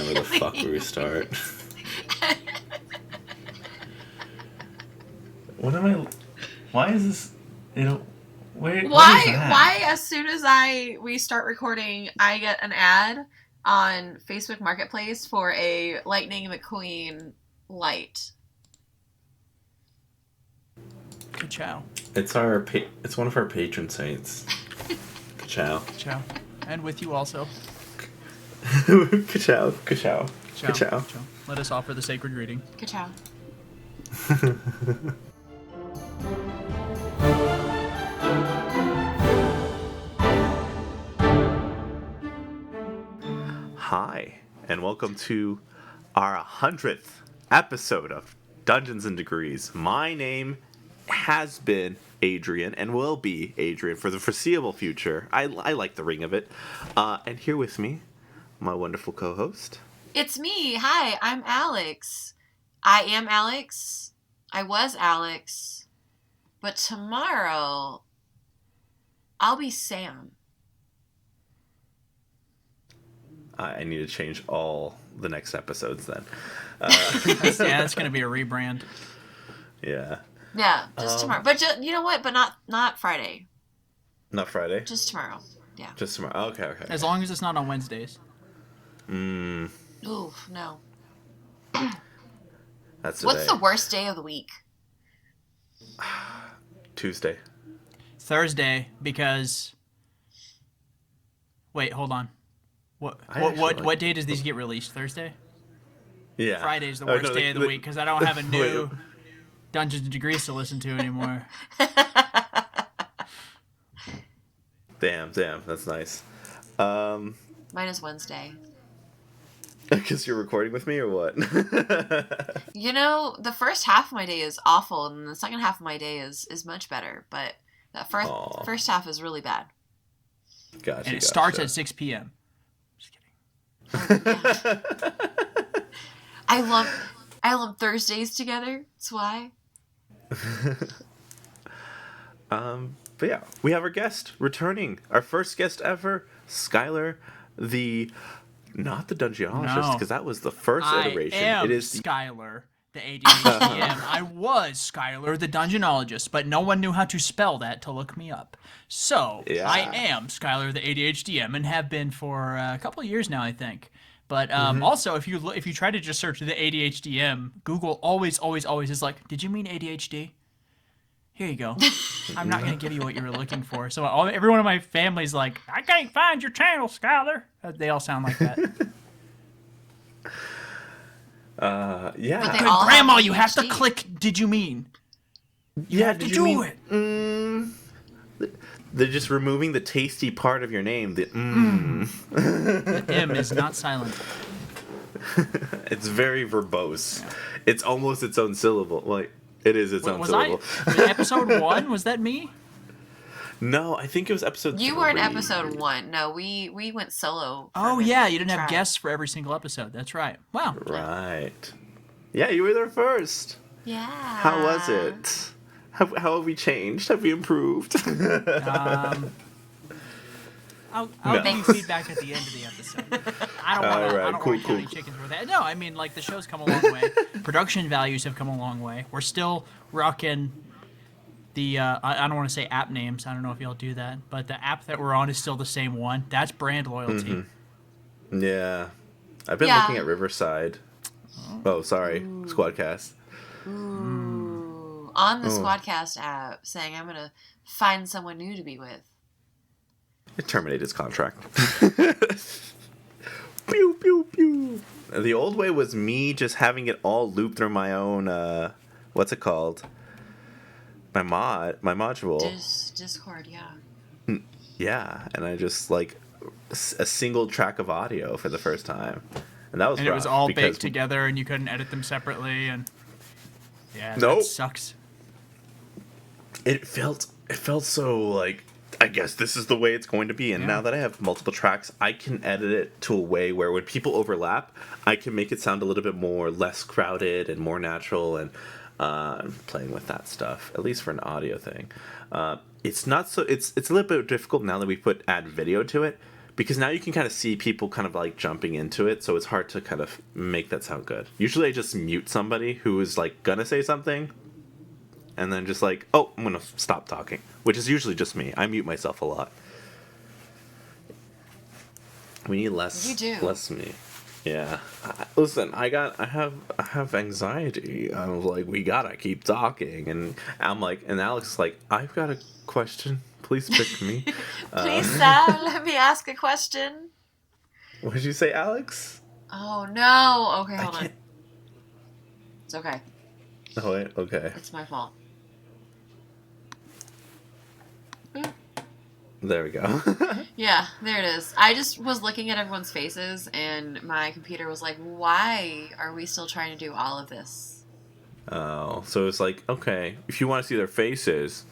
whenever the fuck we restart. What am I... Why is this... You know... Where, Why as soon as we start recording, I get an ad on Facebook Marketplace for a Lightning McQueen light? Ka-chow. It's one of our patron saints. Ka-chow. Ka-chow. And with you also. Ka-chow. Ka-chow. Ka-chow. Let us offer the sacred greeting. Ka-chow. Hi, and welcome to our 100th episode of Dungeons and Degrees. My name has been Adrian and will be Adrian for the foreseeable future. I like the ring of it. And here with me, my wonderful co-host. It's me. Hi, I'm Alex. I am Alex. I was Alex. But tomorrow, I'll be Sam. I need to change all the next episodes then. That's going to be a rebrand. Yeah. Yeah, just tomorrow. But you know what? But not Friday. Not Friday? Just tomorrow. Yeah. Just tomorrow. Okay. As long as it's not on Wednesdays. Ooh, no. That's today. What's the worst day of the week? Tuesday. Thursday, because... Wait, hold on. What day does these get released? Thursday? Yeah. Friday's the worst day of the week because I don't have a new Dungeons and Degrees to listen to anymore. Damn, that's nice. Mine is Wednesday. Because you're recording with me or what? You know, the first half of my day is awful, and the second half of my day is much better. But that first half is really bad. Gotcha. And it starts at 6 p.m. Just kidding. I love Thursdays together. That's why. But yeah, we have our guest returning. Our first guest ever, Skyler, not the Dungeonologist, because that was the first iteration. It is Skyler, the ADHDM. I was Skyler, the Dungeonologist, but no one knew how to spell that to look me up. So I am Skyler, the ADHDM, and have been for a couple of years now, I think. But also, if you try to just search the ADHDM, Google always is like, did you mean ADHD? Here you go. I'm not going to give you what you were looking for. So everyone in my family's like, I can't find your channel, Skyler. They all sound like that. Yeah. But Grandma, you have to click, did you mean? You have to do it. They're just removing the tasty part of your name. The The M is not silent. It's very verbose. It's almost its own syllable. Like, it is its own syllable. Was episode 1? Was that me? No, I think it was episode 3. You were in episode 1. No, we went solo. Oh, yeah, you didn't have guests for every single episode. That's right. Wow. Right. Yeah, you were there first. Yeah. How was it? How have we changed? Have we improved? I'll give you feedback at the end of the episode. I don't want to call any chickens for that. No, I mean, like, the show's come a long way. Production values have come a long way. We're still rocking the, I don't want to say app names. I don't know if y'all do that. But the app that we're on is still the same one. That's brand loyalty. Mm-hmm. Yeah. I've been looking at Riverside. Oh, sorry. Ooh. Squadcast. Ooh. On the Squadcast app, saying I'm going to find someone new to be with. It terminated his contract. Pew, pew, pew. The old way was me just having it all loop through my own, what's it called? My module. Discord, yeah. Yeah, and I just, like, a single track of audio for the first time. And that was rough. And it was all baked together, and you couldn't edit them separately, and... Yeah, that sucks. It felt so, like... I guess this is the way it's going to be. And now that I have multiple tracks, I can edit it to a way where when people overlap, I can make it sound a little bit less crowded and more natural. And I'm playing with that stuff, at least for an audio thing. It's not so. It's a little bit difficult now that we add video to it, because now you can kind of see people kind of like jumping into it, so it's hard to kind of make that sound good. Usually I just mute somebody who is like gonna say something, and then just like, oh, I'm gonna stop talking, which is usually just me. I mute myself a lot. We need less me. Yeah. Listen, I have anxiety. I was like, we gotta keep talking, and I'm like, and Alex is like, I've got a question. Please pick me. Please, Sam, let me ask a question. What did you say, Alex? Oh no. Okay, hold on. It's okay. Oh wait. Okay. It's my fault. There we go. Yeah, there it is. I just was looking at everyone's faces, and my computer was like, why are we still trying to do all of this? Oh, so it's like, okay, if you want to see their faces,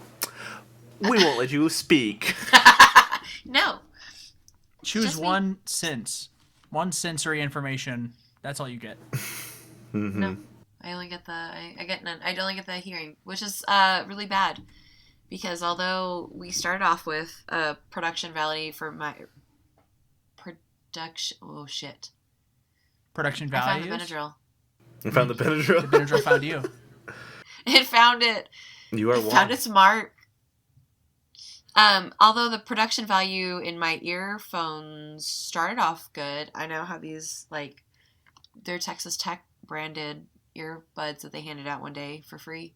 we won't let you speak. No. Choose one sensory information. That's all you get. Mm-hmm. No, I only get I get none. I only get the hearing, which is really bad. Because although we started off with a production value for my production... Oh, shit. Production values? I found the Benadryl. You found the Benadryl? The Benadryl found you. It found it. You are it found its mark. Although the production value in my earphones started off good, I now have these, like, they're Texas Tech branded earbuds that they handed out one day for free.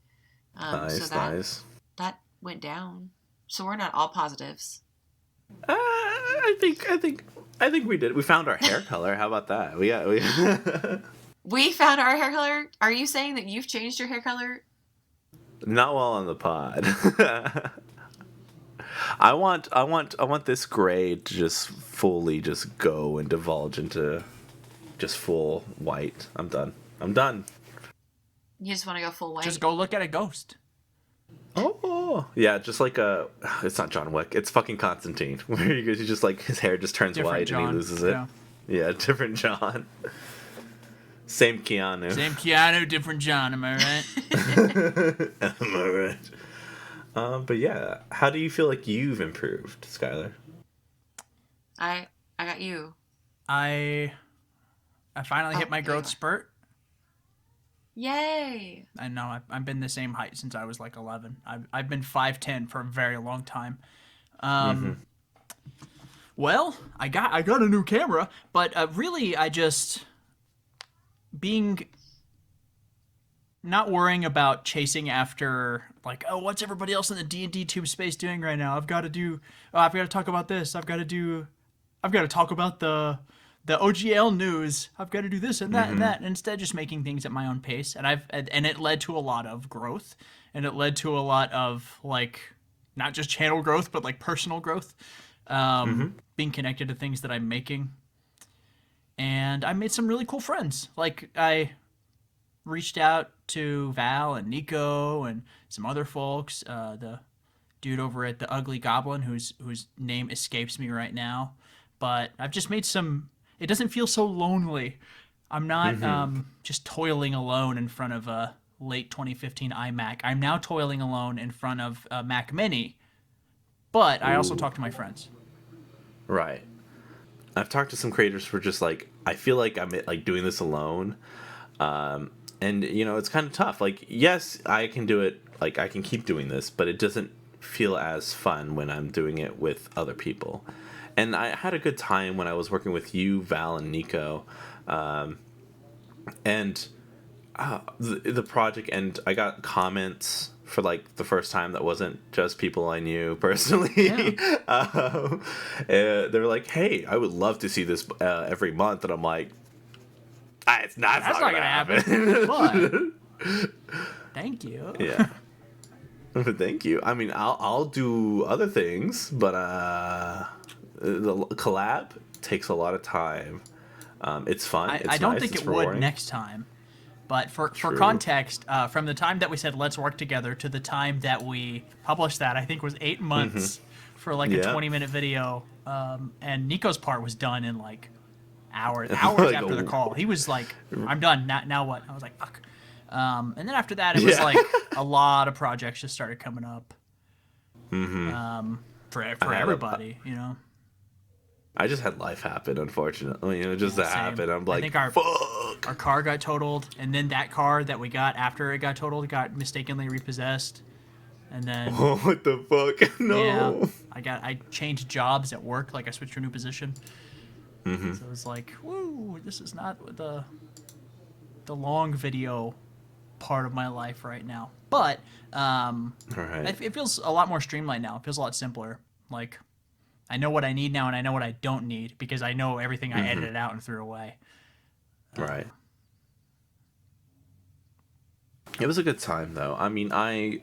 Nice. That went down, so we're not all positives. I think we did. We found our hair color. How about that? We found our hair color. Are you saying that you've changed your hair color? Not while on the pod. I want this gray to just fully just go and divulge into just full white. I'm done. You just want to go full white? Just go look at a ghost. Oh, yeah, just like it's not John Wick, it's fucking Constantine, where you just like, his hair just turns Different white John. and he loses it. Yeah, different John. Same Keanu. Different John, am I right? Am I right? But yeah, how do you feel like you've improved, Skyler? I got you. I finally hit my growth spurt. Yay! I know, I've been the same height since I was like 11. I've been 5'10" for a very long time. Well, I got a new camera, but really I just not worrying about chasing after, like, oh, what's everybody else in the D&D tube space doing right now? I've got to talk about this. I've got to talk about the OGL news. I've got to do this and that and that. And instead, just making things at my own pace. And it led to a lot of growth. And it led to a lot of, like, not just channel growth, but like personal growth. Being connected to things that I'm making. And I made some really cool friends. Like, I reached out to Val and Nico and some other folks. The dude over at the Ugly Goblin, whose name escapes me right now. But I've just made some... It doesn't feel so lonely. I'm not just toiling alone in front of a late 2015 iMac. I'm now toiling alone in front of a Mac Mini. But I also talk to my friends. Right. I've talked to some creators who are just like, I feel like I'm like doing this alone. And, you know, it's kind of tough. Like, yes, I can do it. Like, I can keep doing this, but it doesn't feel as fun when I'm doing it with other people. And I had a good time when I was working with you, Val, and Nico. And the project, and I got comments for like the first time that wasn't just people I knew personally. Yeah. They were like, hey, I would love to see this every month. And I'm like, that's not gonna happen. But thank you. Yeah. Thank you. I mean, I'll do other things, but the collab takes a lot of time. It's fun. I don't think it would next time. But for context, from the time that we said let's work together to the time that we published that, I think was 8 months for like a 20-minute video. And Nico's part was done in like hours like after the call. He was like, I'm done. Now what? I was like, fuck. And then after that, it was like a lot of projects just started coming up. For everybody, you know. I just had life happen, unfortunately. Just that happened. I'm like, fuck. Our car got totaled, and then that car that we got after it got totaled got mistakenly repossessed. And then what the fuck? No. Yeah, I changed jobs at work. Like I switched to a new position. Mm-hmm. So it was like, woo, this is not the long video part of my life right now. But right. it feels a lot more streamlined now. It feels a lot simpler. Like I know what I need now, and I know what I don't need because I know everything I edited out and threw away. Right. It was a good time, though. I mean, I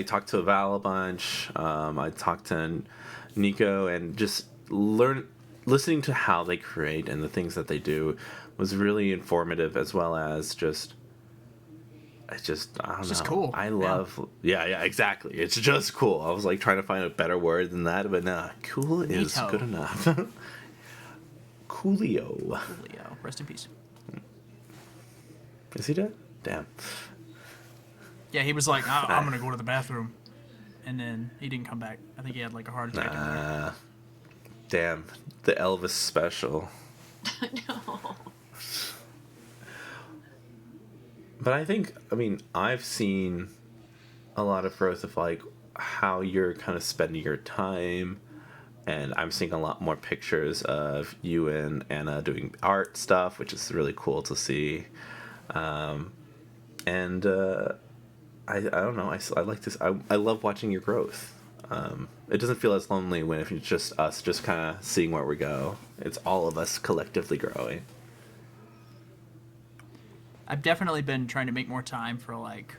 talked to Val a bunch. I talked to Nico, and just listening to how they create and the things that they do was really informative, as well as I don't know. Just cool. I love, yeah, exactly. It's just cool. I was like trying to find a better word than that, but nah, cool is good enough. Coolio. Rest in peace. Is he dead? Damn. Yeah, he was like, I'm going to go to the bathroom. And then he didn't come back. I think he had like a heart attack. Damn. The Elvis special. No. But I've seen a lot of growth of like how you're kind of spending your time, and I'm seeing a lot more pictures of you and Anna doing art stuff, which is really cool to see. I don't know. I like this. I love watching your growth. It doesn't feel as lonely when if it's just us, just kind of seeing where we go. It's all of us collectively growing. I've definitely been trying to make more time for like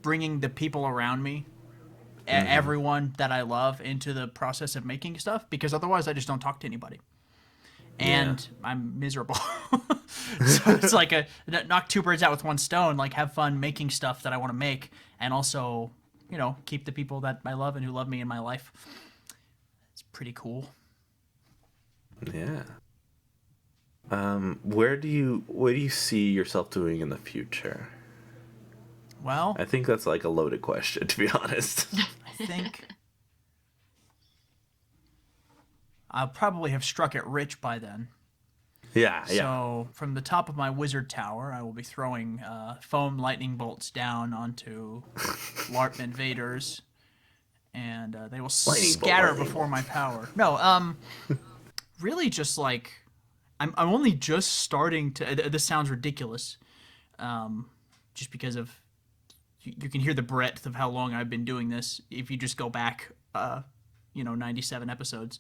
bringing the people around me, everyone that I love, into the process of making stuff, because otherwise I just don't talk to anybody. And I'm miserable. So it's like knock two birds out with one stone, like have fun making stuff that I want to make, and also, keep the people that I love and who love me in my life. It's pretty cool. Yeah. Where do you see yourself doing in the future? Well, I think that's like a loaded question, to be honest. I think I'll probably have struck it rich by then. Yeah. So from the top of my wizard tower, I will be throwing foam lightning bolts down onto LARP invaders, and they will scatter before my power. No, really just like I'm only just starting to. This sounds ridiculous, just because of you can hear the breadth of how long I've been doing this. If you just go back, 97 episodes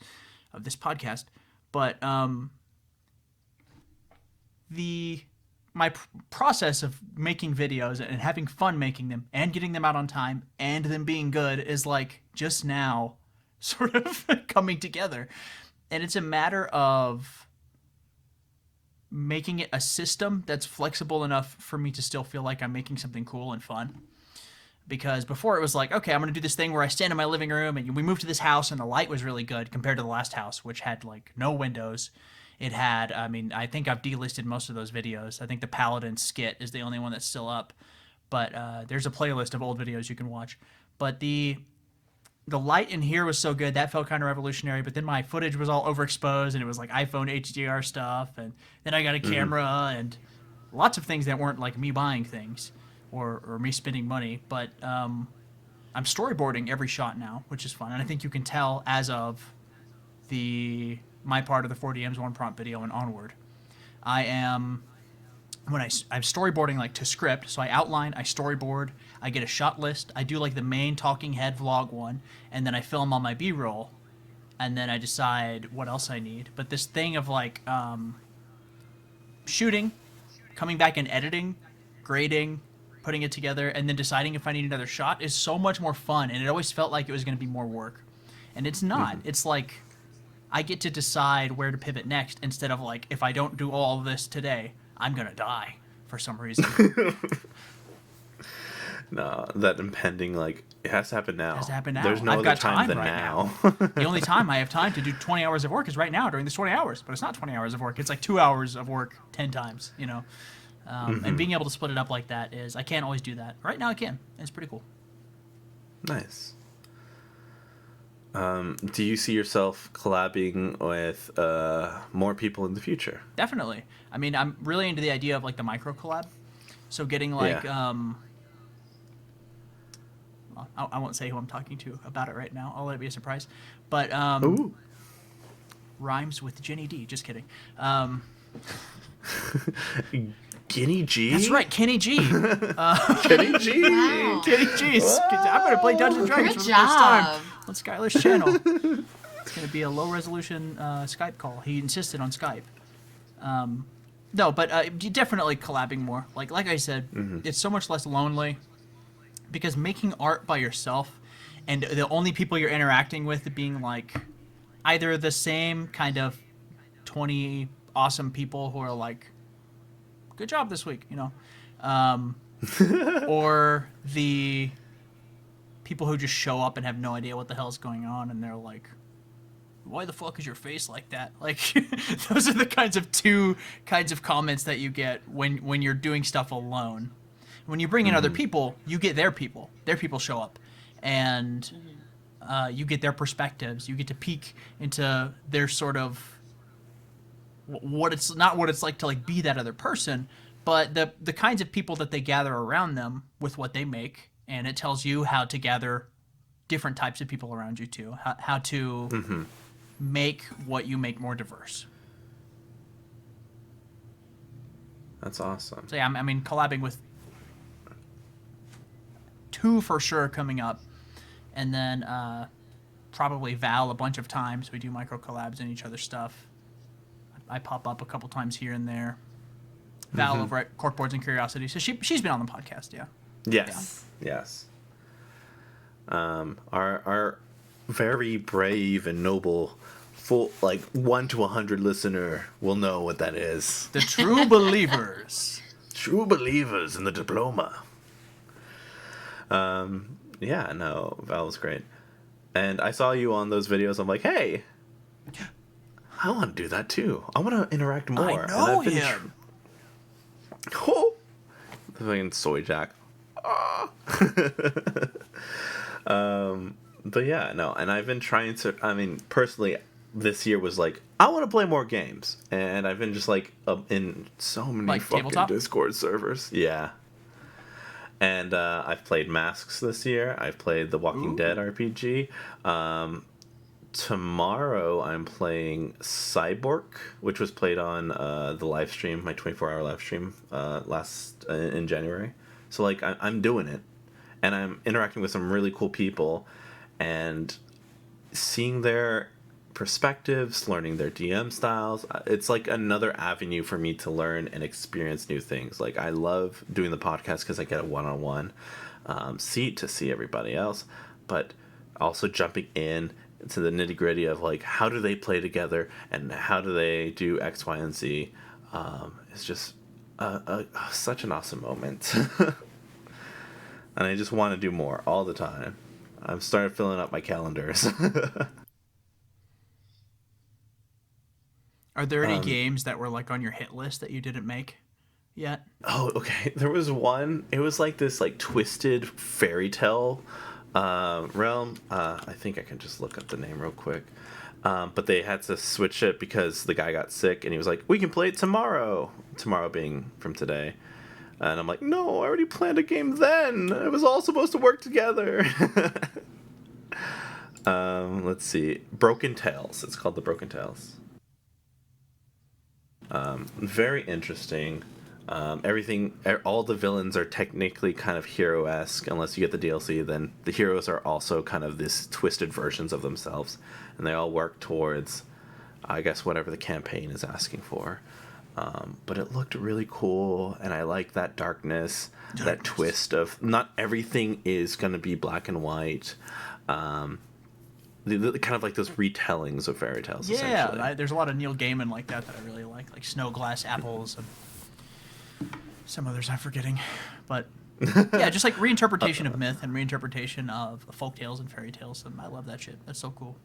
of this podcast, but my process of making videos and having fun making them and getting them out on time and them being good is like just now sort of coming together, and it's a matter of making it a system that's flexible enough for me to still feel like I'm making something cool and fun. Because before it was like, okay, I'm going to do this thing where I stand in my living room, and we moved to this house and the light was really good compared to the last house, which had like no windows. It had, I think I've delisted most of those videos. I think the Paladin skit is the only one that's still up. But there's a playlist of old videos you can watch. But the light in here was so good, that felt kind of revolutionary. But then my footage was all overexposed, and it was like iPhone HDR stuff. And then I got a camera and lots of things that weren't like me buying things or me spending money. But I'm storyboarding every shot now, which is fun. And I think you can tell as of my part of the 4DMs one prompt video and onward. I'm storyboarding like to script, so I outline, I storyboard, I get a shot list, I do like the main talking head vlog one, and then I film all my B-roll, and then I decide what else I need. But this thing of like shooting, coming back and editing, grading, putting it together, and then deciding if I need another shot is so much more fun, and it always felt like it was going to be more work. And it's not. It's like I get to decide where to pivot next, instead of like, if I don't do all of this today, I'm going to die for some reason. No, that impending, like, it has to happen now. It has to happen now. There's no I've other got time than right now. The only time I have time to do 20 hours of work is right now during this 20 hours. But it's not 20 hours of work. It's like 2 hours of work 10 times, And being able to split it up like that is, I can't always do that. Right now I can. It's pretty cool. Nice. Do you see yourself collabing with more people in the future? Definitely. I mean, I'm really into the idea of like the micro collab. So getting like, I won't say who I'm talking to about it right now. I'll let it be a surprise. But Ooh. rhymes with Jenny D. Just kidding. Kenny G? That's right, Kenny G. Kenny G. Wow. Kenny G. I'm going to play Dungeons & Dragons Good for the first time job. on Skyler's channel. It's going to be a low-resolution Skype call. He insisted on Skype. No, but definitely collabing more. Like I said, it's so much less lonely because making art by yourself and the only people you're interacting with being like either the same kind of 20 awesome people who are like, good job this week, or the people who just show up and have no idea what the hell's going on and they're like, why the fuck is your face like that? Like, those are the two kinds of comments that you get when you're doing stuff alone. When you bring in other people, you get their people. Their people show up, and you get their perspectives. You get to peek into their sort of what it's like to like be that other person, but the kinds of people that they gather around them with what they make, and it tells you how to gather different types of people around you too. How to make what you make more diverse. That's awesome. So yeah, I mean, collabing with 2 for sure coming up, and then probably Val a bunch of times. We do micro collabs in each other's stuff. I pop up a couple times here and there. Val over at Corkboards and Curiosity, so she's been on the podcast, yeah. Yes, yes. Our very brave and noble, full 1 to 100 listener will know what that is. The true believers. True believers in the diploma. Yeah, no, Val was great. And I saw you on those videos. I'm like, hey, I want to do that too. I want to interact more. I know him. Oh, the fucking soy jack. Ah. But yeah, no, and I've been trying to. I mean, personally, this year was like, I want to play more games, and I've been just like in so many like fucking tabletop? Discord servers. Yeah. And I've played Masks this year. I've played the Walking Dead RPG. Tomorrow I'm playing Cyborg, which was played on the live stream, my 24-hour live stream in January. So like I'm doing it, and I'm interacting with some really cool people, and seeing their perspectives, learning their DM styles. It's like another avenue for me to learn and experience new things. Like I love doing the podcast because I get a one-on-one seat to see everybody else, but also jumping in to the nitty-gritty of like how do they play together and how do they do X, Y, and Z. It's just such an awesome moment. And I just want to do more all the time. I've started filling up my calendars. Are there any games that were like on your hit list that you didn't make yet? Oh, okay. There was one. It was like this like twisted fairy tale realm. I think I can just look up the name real quick. But they had to switch it because the guy got sick, and he was like, "We can play it tomorrow." Tomorrow being from today. And I'm like, "No, I already planned a game then. It was all supposed to work together." Let's see. Broken Tales. It's called the Broken Tales. Very interesting. All the villains are technically kind of hero-esque. Unless you get the DLC, then the heroes are also kind of this twisted versions of themselves, and they all work towards, I guess, whatever the campaign is asking for. But it looked really cool, and I like that darkness, that twist of not everything is going to be black and white. The kind of like those retellings of fairy tales. Yeah, there's a lot of Neil Gaiman like that I really like Snow Glass Apples and some others I'm forgetting. But yeah, just like reinterpretation of myth and reinterpretation of folk tales and fairy tales, and I love that shit. That's so cool.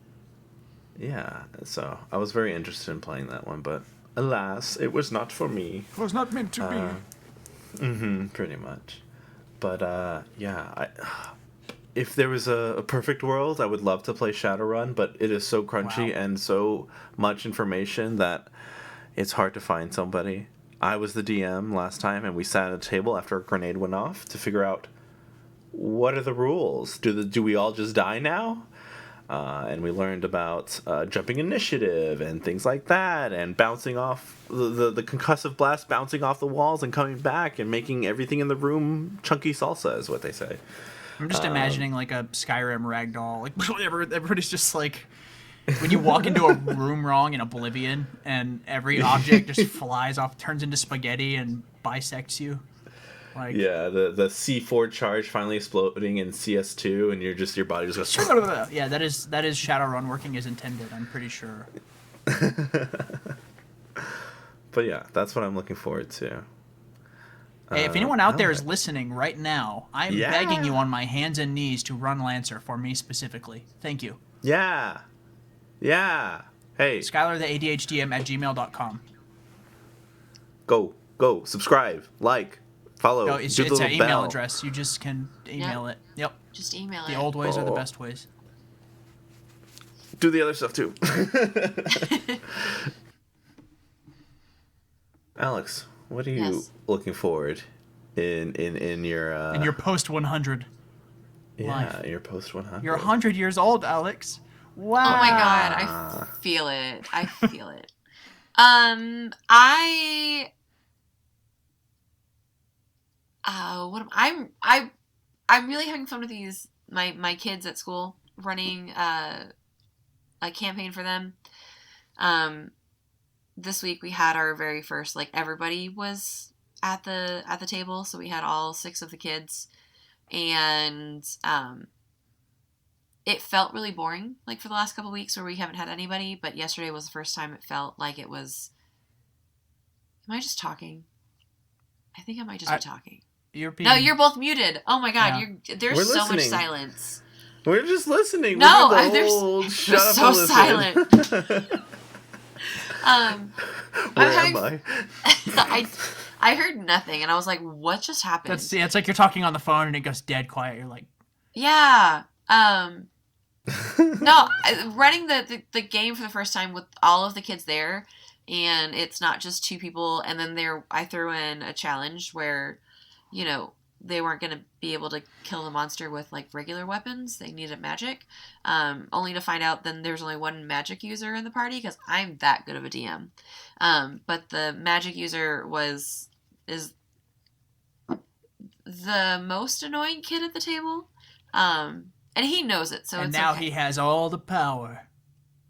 Yeah, so I was very interested in playing that one, but alas, it was not for me. It was not meant to be. Pretty much. But yeah, if there was a perfect world, I would love to play Shadowrun, but it is so crunchy and so much information that it's hard to find somebody. I was the DM last time, and we sat at a table after a grenade went off to figure out what are the rules. Do we all just die now? And we learned about jumping initiative and things like that, and bouncing off the concussive blast, bouncing off the walls and coming back and making everything in the room chunky salsa, is what they say. I'm just imagining like a Skyrim ragdoll. Like everybody's just like, when you walk into a room wrong in Oblivion and every object just flies off, turns into spaghetti and bisects you. Like, yeah, the C4 charge finally exploding in CS2, and your body just goes. Yeah, that is Shadowrun working as intended. I'm pretty sure. But yeah, that's what I'm looking forward to. Hey, if anyone out there is listening right now, I'm begging you on my hands and knees to run Lancer for me specifically. Thank you. Yeah. Hey, Skyler the ADHDM at gmail.com. Go, subscribe, like. Follow. No, it's an email address. You just can email it. Yep. Just email it. The old ways are the best ways. Do the other stuff too. Alex, what are you looking forward in your post 100? Yeah, your post 100. You're 100 years old, Alex. Wow. Oh my god, I feel it. I'm really having fun with these my kids at school, running a campaign for them. This week we had our very first, like, everybody was at the table, so we had all 6 of the kids, and it felt really boring, like, for the last couple of weeks where we haven't had anybody, but yesterday was the first time it felt like it was. Am I just talking? I think I might just be talking. No, you're both muted. Oh my god, there's so much silence. We're just listening. No, there's so silent. Where am I? I heard nothing, and I was like, "What just happened?" It's like you're talking on the phone, and it goes dead quiet. You're like, "Yeah." No, running the game for the first time with all of the kids there, and it's not just 2 people. And then I threw in a challenge where, they weren't going to be able to kill the monster with, like, regular weapons. They needed magic. Only to find out then there's only 1 magic user in the party, because I'm that good of a DM. But the magic user is the most annoying kid at the table. And he knows it, so and it's now okay. He has all the power.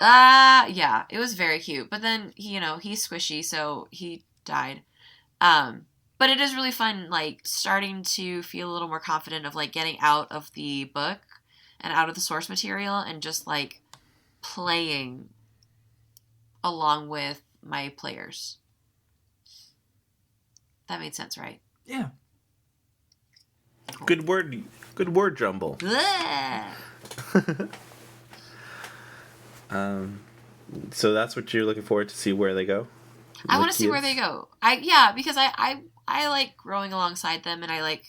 Yeah, it was very cute. But then, he's squishy, so he died. But it is really fun, like, starting to feel a little more confident of, like, getting out of the book and out of the source material and just, like, playing along with my players. That made sense, right? Yeah. Cool. Good word jumble. So that's what you're looking forward to see where they go? I want to see where they go. Because I like growing alongside them, and I like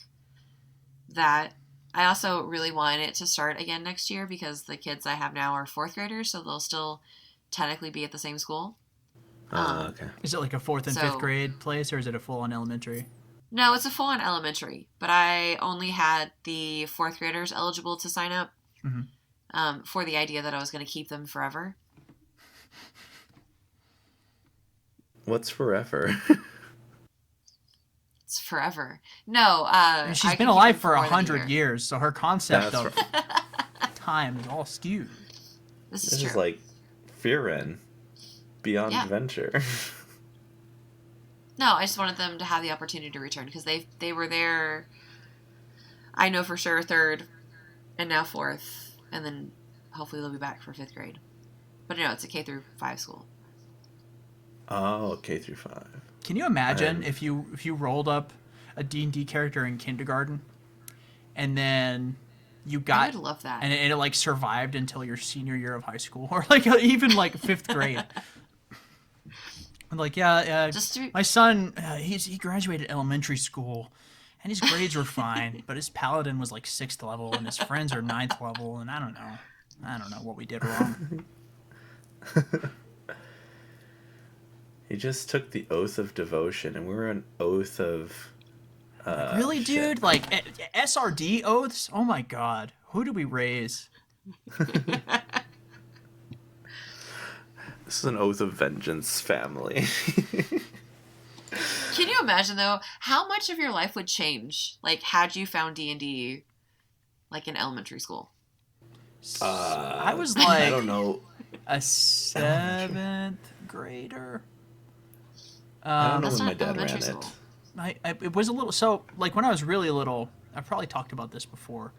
that. I also really want it to start again next year, because the kids I have now are 4th graders, so they'll still technically be at the same school. Okay. Is it like a 4th and 5th grade place, or is it a full-on elementary? No, it's a full-on elementary, but I only had the 4th graders eligible to sign up for the idea that I was going to keep them forever. What's forever? It's forever. No, she's been alive for 100 years, so her concept of time is all skewed. This is like Fearin, Beyond Adventure. No, I just wanted them to have the opportunity to return, because they were there, I know for sure, 3rd, and now 4th, and then hopefully they'll be back for 5th grade. But no, it's a K through 5 school. Oh, K through 5. Can you imagine if you rolled up a D&D character in kindergarten, and then you got... I would love that. And it like survived until your senior year of high school, or like even like 5th grade. And like, my son, he graduated elementary school, And his grades were fine, but his paladin was like 6th level, and his friends are 9th level, and I don't know what we did wrong. He just took the oath of devotion, and we were an oath of. Really, shit. dude? Like SRD oaths? Oh my god, who do we raise? This is an oath of vengeance family. Can you imagine though how much of your life would change like had you found D&D like in elementary school? I was like, I don't know. a 7th grader. I don't know That's when my not dad ran elementary it. school. It was a little, so like when I was really little, I've probably talked about this before.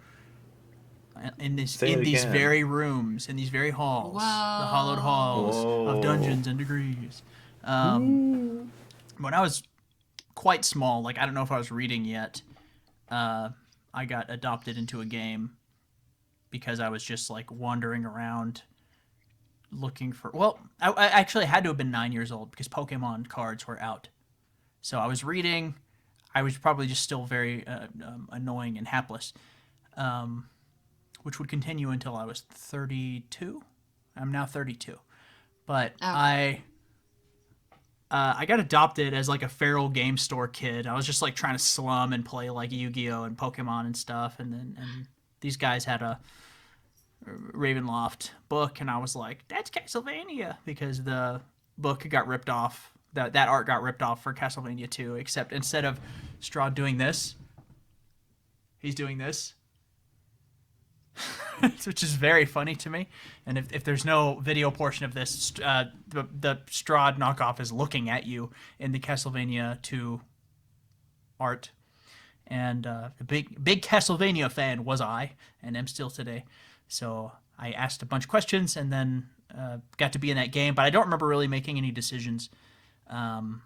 Say it These again. very rooms, in these very halls, the hallowed halls Whoa. of Dungeons and Degrees. When I was quite small, like I don't know if I was reading yet, I got adopted into a game because I was just like wandering around looking for. Well, I actually had to have been 9 years old because Pokemon cards were out. So I was reading. I was probably just still very annoying and hapless, which would continue until I was 32. I'm now 32, but I got adopted as like a feral game store kid. I was just like trying to slum and play like Yu-Gi-Oh and Pokemon and stuff, and these guys had a Ravenloft book, and I was like, "That's Castlevania," because the book got ripped off. That art got ripped off for Castlevania 2, except instead of Strahd doing this, he's doing this. Which is very funny to me. And if there's no video portion of this, the Strahd knockoff is looking at you in the Castlevania 2 art. And a big Castlevania fan was I, and am still today. So I asked a bunch of questions and then got to be in that game, but I don't remember really making any decisions. Or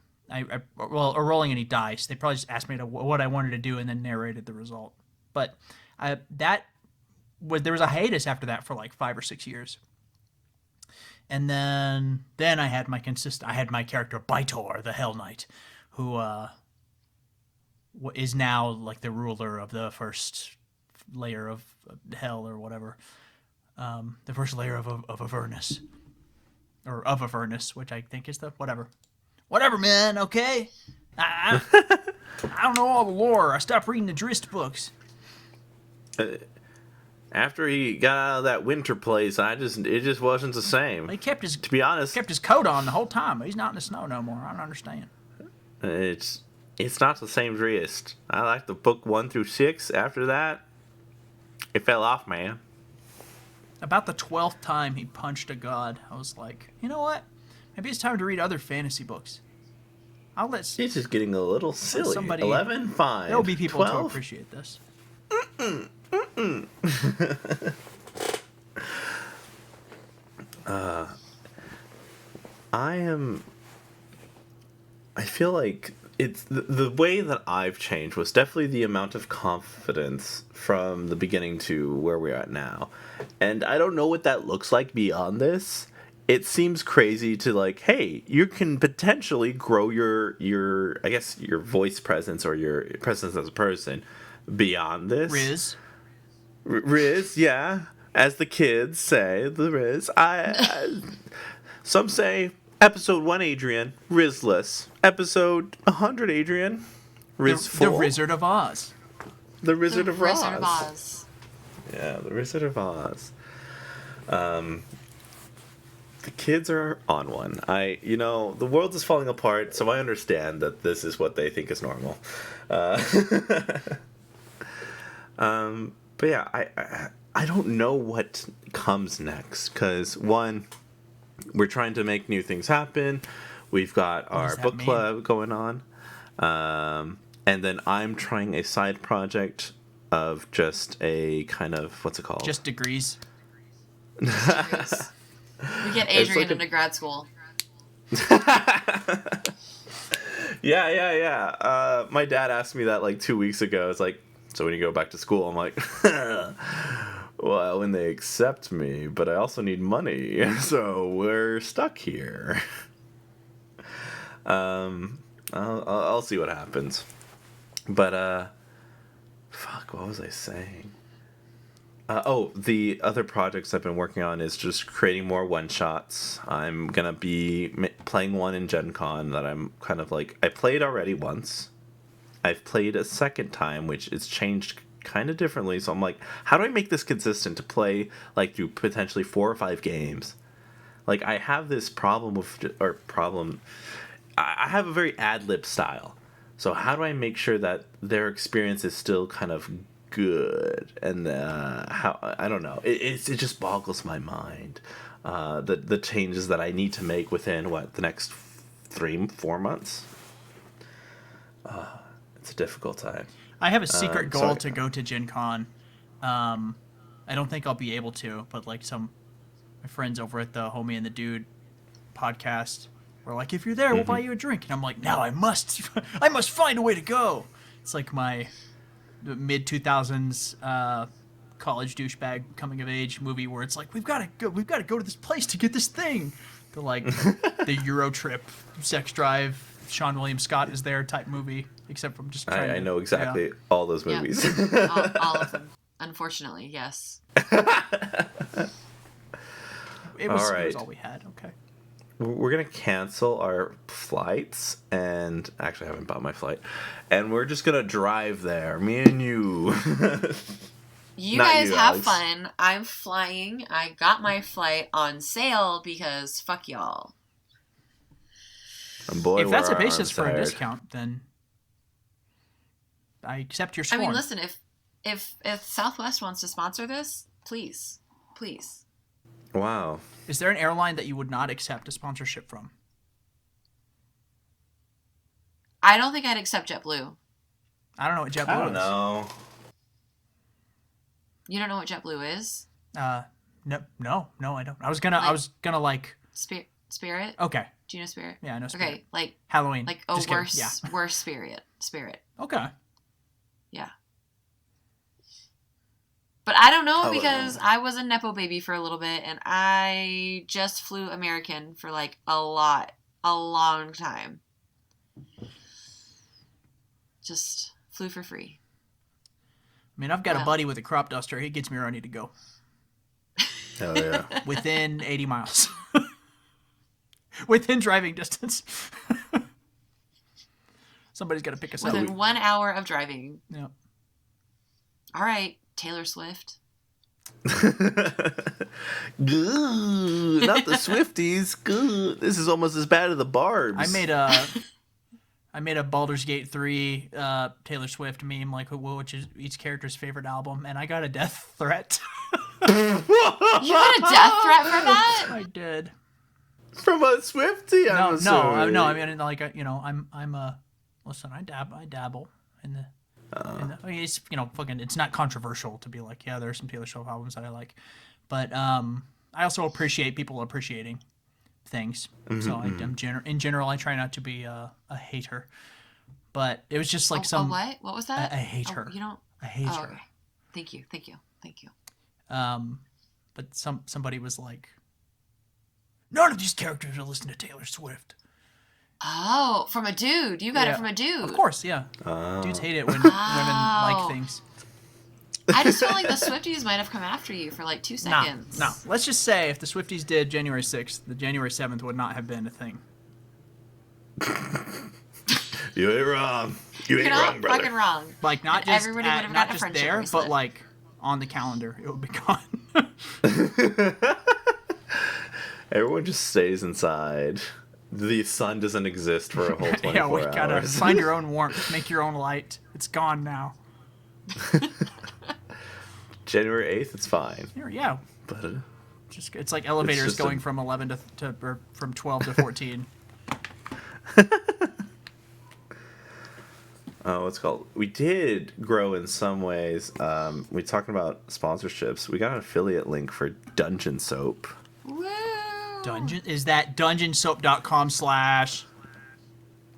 rolling any dice. They probably just asked me what I wanted to do and then narrated the result. But there was a hiatus after that for like 5 or 6 years. And then I had my character Baitor, the Hell Knight, who is now like the ruler of the first layer of hell or whatever. The first layer of Avernus. Or of Avernus, which I think is the whatever, man. Okay, I don't know all the lore. I stopped reading the Drist books. After he got out of that winter place, it just wasn't the same. He kept his To be honest, kept his coat on the whole time. He's not in the snow no more. I don't understand. it's not the same Drist. I like the book 1 through 6. After that, it fell off, man. About the 12th time he punched a god, I was like, you know what? Maybe it's time to read other fantasy books. It's just getting a little silly. Somebody- 11, fine. There'll be people 12? to appreciate this. I feel like it's the way that I've changed was definitely the amount of confidence from the beginning to where we're at now. And I don't know what that looks like beyond this. It seems crazy to like, hey, you can potentially grow your I guess your voice presence or your presence as a person beyond this. Riz, yeah. As the kids say, the Riz. Some say episode 1 Adrian, Rizless. Episode 100 Adrian, Rizful. The Wizard of Oz. The Wizard of Oz. Wizard of Oz. Yeah, the Wizard of Oz. The kids are on one. The world is falling apart, so I understand that this is what they think is normal. But yeah, I don't know what comes next, because one, we're trying to make new things happen. We've got our book club going on. And then I'm trying a side project of just a kind of, what's it called? Just degrees. We get Adrian into grad school. Yeah. My dad asked me that like 2 weeks ago. It's like, so when you go back to school, I'm like, well, when they accept me, but I also need money, so we're stuck here. I'll see what happens. But what was I saying? The other projects I've been working on is just creating more one-shots. I'm going to be playing one in Gen Con that I'm kind of like... I played already once. I've played a second time, which is changed kind of differently. So I'm like, how do I make this consistent to play like through potentially 4 or 5 games? Like, I have this problem I have a very ad-lib style. So how do I make sure that their experience is still kind of good? And how, I don't know. It just boggles my mind. The changes that I need to make within the next 3-4 months. It's a difficult time. I have a secret goal to go to Gen Con. I don't think I'll be able to, but like my friends over at the Homie and the Dude podcast were like, if you're there, we'll buy you a drink. And I'm like, no, I must find a way to go. It's like my mid-2000s college douchebag coming of age movie where it's like, we've got to go to this place to get this thing. The like the Euro trip, sex drive, Sean William Scott is there type movie, except from just trying I know exactly all those movies. all of them. Unfortunately, yes. It was all we had. Okay. We're going to cancel our flights, and actually I haven't bought my flight, and we're just going to drive there, me and you. You guys have fun. I'm flying. I got my flight on sale because fuck y'all. And boy, if that's a basis for a discount, then I accept your scorn. I mean, listen, if Southwest wants to sponsor this, please. Wow. Is there an airline that you would not accept a sponsorship from? I don't think I'd accept JetBlue. I don't know what JetBlue is. I don't know. You don't know what JetBlue is? No, I don't. I was gonna like Spirit. Okay. Do you know Spirit? Yeah, I know Spirit. Okay, like Halloween. Like worse Spirit. Okay. Yeah. But I don't know because I was a Nepo baby for a little bit, and I just flew American for like a long time. Just flew for free. I mean, I've got a buddy with a crop duster. He gets me where I need to go. Hell yeah. Within 80 miles. Within driving distance. Somebody's got to pick us up. Within 1 hour of driving. Yeah. All right, Taylor Swift. Not the Swifties. This is almost as bad as the Barbs. I made a Baldur's Gate 3 Taylor Swift meme, like which is each character's favorite album, and I got a death threat. You got a death threat for that? I did. From a Swiftie? No. I mean, like, I'm a. Listen, I dabble in the. I mean, it's it's not controversial to be like, yeah, there's some Taylor Swift albums that I like, but I also appreciate people appreciating things. So in general, I try not to be a hater, but it was just like what was that? A hater. You don't. A hater. Oh, okay. Thank you. But somebody was like, none of these characters are listening to Taylor Swift. Oh, from a dude. You got it from a dude. Of course, yeah. Dudes hate it when women like things. I just felt like the Swifties might have come after you for like 2 seconds. No. Let's just say if the Swifties did January 6th, the January 7th would not have been a thing. You ain't wrong. You're not fucking wrong. Like, not just, everybody would have gotten a friendship there, bracelet. but like on the calendar, it would be gone. Everyone just stays inside. The sun doesn't exist for a whole 24 yeah, we gotta hours. find your own warmth, make your own light. It's gone now. January 8th, it's fine. Yeah. But it's like elevators going from 11 or from 12 to 14. What's called? We did grow in some ways. We talking about sponsorships. We got an affiliate link for Dungeon Soap. Woo! Is that dungeonsoap.com/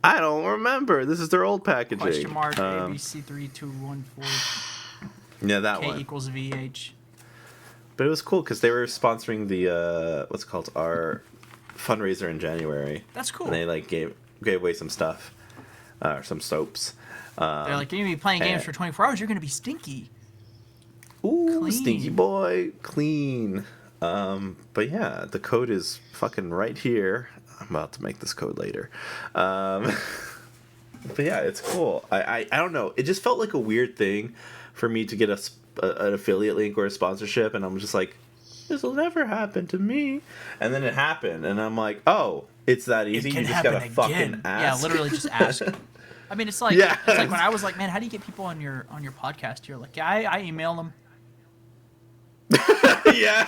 I don't remember. This is their old packaging. $ABC3214 Yeah, that K one. equals VH. But it was cool because they were sponsoring the what's it called, our fundraiser in January. That's cool. And they like gave away some stuff. or some soaps. They're like, you're gonna be playing games for 24 hours. You're gonna be stinky. Ooh, Clean. stinky boy, clean. But yeah, the code is fucking right here. I'm about to make this code later. But yeah, it's cool. I don't know. It just felt like a weird thing for me to get an affiliate link or a sponsorship, and I'm just like, this will never happen to me. And then it happened, and I'm like, oh, it's that easy. You just gotta fucking ask. Yeah, literally just ask. I mean, it's like when I was like, man, how do you get people on your podcast? You're like, yeah, I email them. Yeah.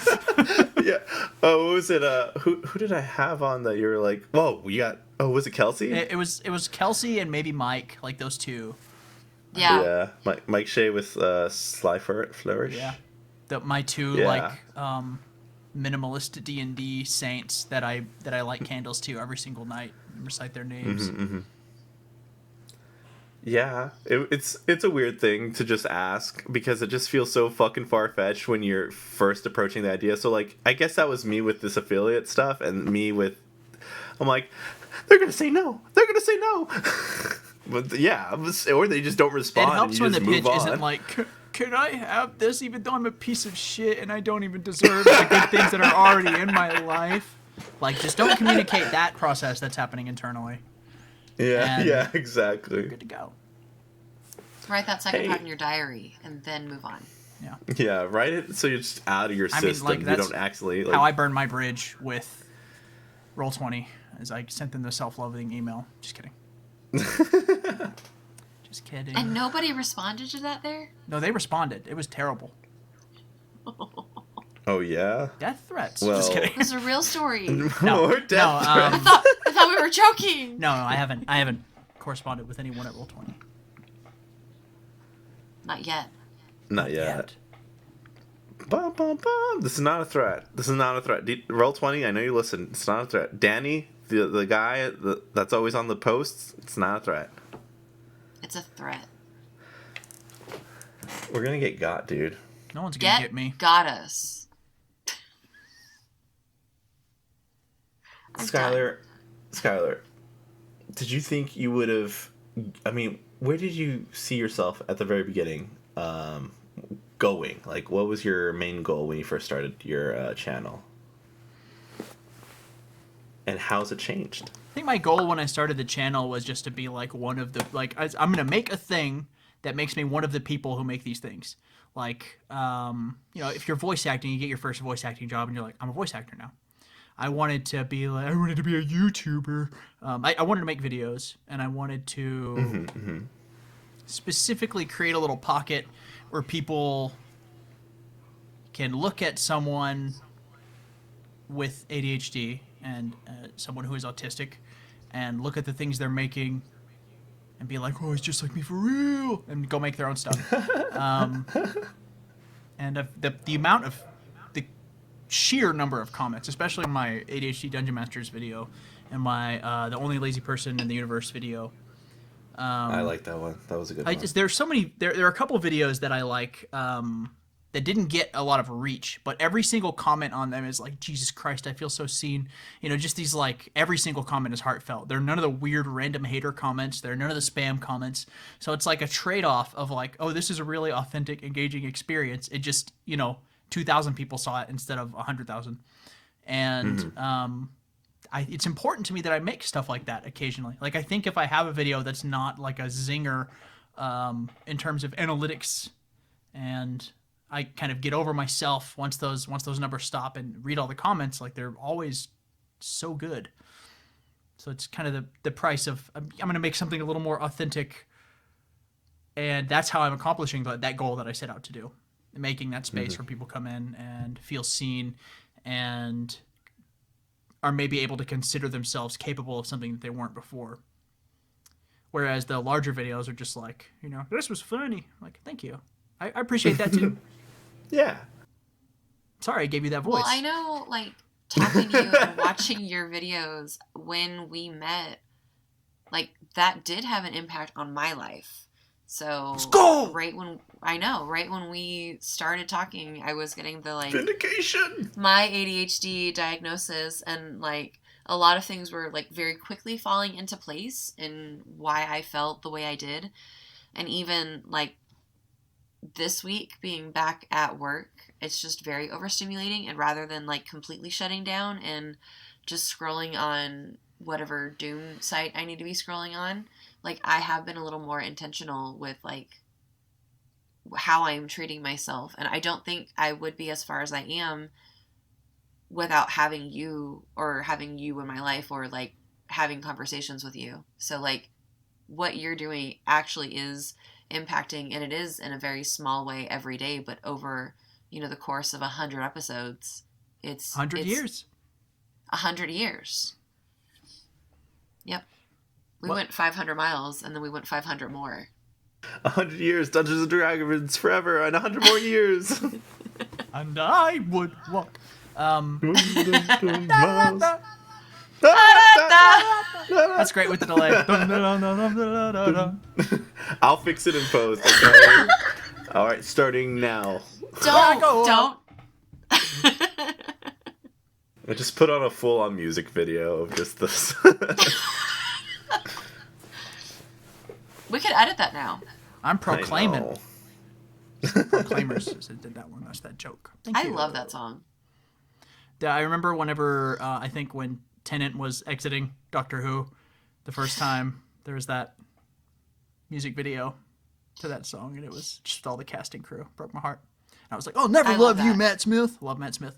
Yeah. Oh, what was it? Who did I have on that you were like, whoa, we got? Oh, was it Kelsey? It was Kelsey and maybe Mike, like those two. Yeah. Yeah. Mike Shea with Sly Flourish. Yeah. My two minimalist D&D saints that I light candles to every single night and recite their names. Mm-hmm, mm-hmm. Yeah, it's a weird thing to just ask because it just feels so fucking far-fetched when you're first approaching the idea. So, like, I guess that was me with this affiliate stuff and me with... I'm like, they're going to say no. They're going to say no. But, yeah, or they just don't respond. It helps and you when just the pitch move on. isn't like, can I have this even though I'm a piece of shit and I don't even deserve the good things that are already in my life? Like, just don't communicate that process that's happening internally. Yeah, And yeah, exactly. Good to go. Write that second part in your diary and then move on. Yeah. Yeah, write it so you're just out of your system. Like, you that's don't actually... how I burned my bridge with Roll20 is I sent them the self-loathing email. Just kidding. Just kidding. And nobody responded to that there? No, they responded. It was terrible. Oh, yeah? Death threats. Well, Just kidding. It was a real story. More death threats. I thought we were joking. No, I haven't corresponded with anyone at Roll20. Not yet. Not yet. Bum, bum, bum. This is not a threat. This is not a threat. Roll20, I know you listen. It's not a threat. Danny, the guy that's always on the posts, it's not a threat. It's a threat. We're gonna get got, dude. No one's gonna get me. Got us. Skyler, did you think you would have... I mean, where did you see yourself at the very beginning going? Like, what was your main goal when you first started your channel? And how's it changed? I think my goal when I started the channel was just to be like one of the... Like, I'm going to make a thing that makes me one of the people who make these things. Like, if you're voice acting, you get your first voice acting job and you're like, I'm a voice actor now. I wanted to be a YouTuber. I wanted to make videos, and I wanted to specifically create a little pocket where people can look at someone with ADHD and someone who is autistic and look at the things they're making and be like, oh, it's just like me for real, and go make their own stuff. And the amount of... sheer number of comments, especially on my ADHD Dungeon Masters video and my the only lazy person in the universe video. I like that one. That was a good one. There's so many. There are a couple of videos that I like that didn't get a lot of reach, but every single comment on them is like, Jesus Christ, I feel so seen. Just these, like, every single comment is heartfelt. There are none of the weird random hater comments. There are none of the spam comments. So it's like a trade-off of like, oh, this is a really authentic, engaging experience. It just 2,000 people saw it instead of 100,000. And it's important to me that I make stuff like that occasionally. Like, I think if I have a video that's not like a zinger in terms of analytics, and I kind of get over myself once those numbers stop and read all the comments, like, they're always so good. So it's kind of the price of, I'm going to make something a little more authentic, and that's how I'm accomplishing that goal that I set out to do. Making that space where people come in and feel seen and are maybe able to consider themselves capable of something that they weren't before. Whereas the larger videos are just like, this was funny. Like, thank you. I appreciate that too. Yeah. Sorry I gave you that voice. Well, I know, like, talking to you and watching your videos when we met, like, that did have an impact on my life. So let's go! right when we started talking, I was getting the, like, vindication, my ADHD diagnosis, and, like, a lot of things were like very quickly falling into place and why I felt the way I did. And even like this week being back at work, it's just very overstimulating. And rather than like completely shutting down and just scrolling on whatever doom site I need to be scrolling on, like I have been a little more intentional with like how I'm treating myself. And I don't think I would be as far as I am without having you in my life, or like having conversations with you. So like what you're doing actually is impacting, and it is in a very small way every day, but over, the course of 100 episodes, it's 100 years. 100 years. Yep. We went 500 miles, and then we went 500 more. 100 years, Dungeons and Dragons forever, and 100 more years. And I would walk. That's great with the delay. I'll fix it in post, okay? All right, starting now. Don't. I just put on a full-on music video of just this. We could edit that now. I'm proclaiming. Proclaimers did that one. That's that joke. Thank you. I love that song. I remember whenever, I think when Tennant was exiting Doctor Who the first time, there was that music video to that song, and it was just all the casting crew. Broke my heart. And I was like, "Oh, never love you, Matt Smith." Love Matt Smith.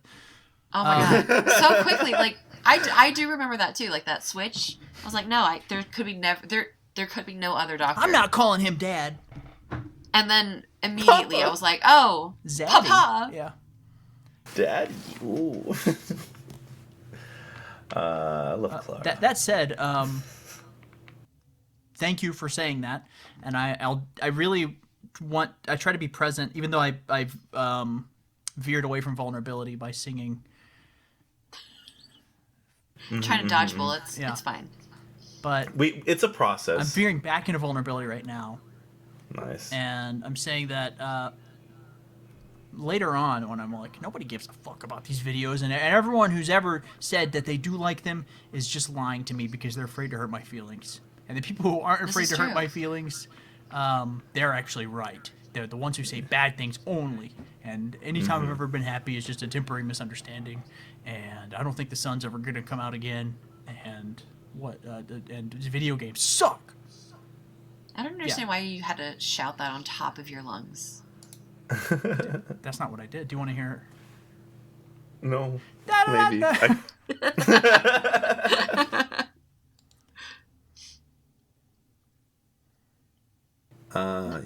Oh my god, so quickly! Like I do remember that too. Like that switch. I was like, no, there could be no other Doctor. I'm not calling him Dad. And then immediately I was like, oh, Zaddy. Papa. Yeah. Daddy. Ooh. I love Clara. That said, thank you for saying that, and I really try to be present, even though I've veered away from vulnerability by singing. Trying to dodge bullets. Yeah. It's fine. But it's a process. I'm veering back into vulnerability right now. Nice. And I'm saying that later on, when I'm like, nobody gives a fuck about these videos, and everyone who's ever said that they do like them is just lying to me because they're afraid to hurt my feelings. And the people who aren't afraid to hurt my feelings, they're actually right. They're the ones who say bad things only. And anytime I've ever been happy is just a temporary misunderstanding. And I don't think the sun's ever going to come out again. And and video games suck. I don't understand why you had to shout that on top of your lungs. That's not what I did. Do you want to hear? No. Maybe.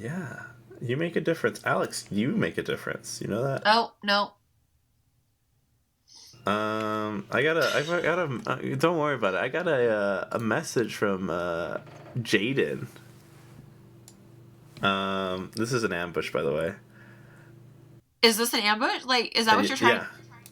Yeah. You make a difference. Alex, you make a difference. You know that? Oh, no. I got a don't worry about it. I got a message from Jaden. This is an ambush, by the way. Is this an ambush? Like, is that what you're trying? Yeah.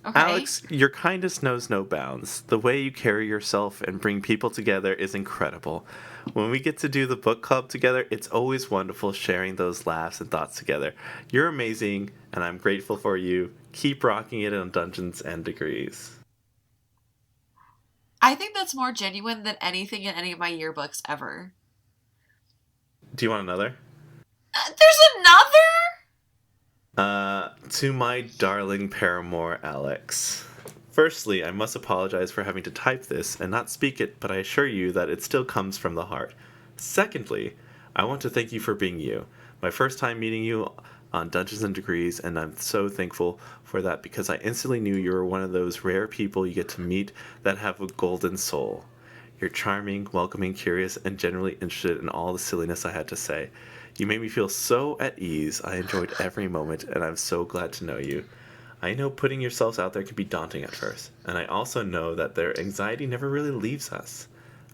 Okay. Alex, your kindness knows no bounds. The way you carry yourself and bring people together is incredible. When we get to do the book club together, it's always wonderful sharing those laughs and thoughts together. You're amazing, and I'm grateful for you. Keep rocking it on Dungeons and Degrees. I think that's more genuine than anything in any of my yearbooks ever. Do you want another? There's another? To my darling paramour, Alex. Firstly, I must apologize for having to type this and not speak it, but I assure you that it still comes from the heart. Secondly, I want to thank you for being you. My first time meeting you on Dungeons and Degrees, and I'm so thankful for that because I instantly knew you were one of those rare people you get to meet that have a golden soul. You're charming, welcoming, curious, and generally interested in all the silliness I had to say. You made me feel so at ease. I enjoyed every moment, and I'm so glad to know you. I know putting yourselves out there can be daunting at first, and I also know that their anxiety never really leaves us.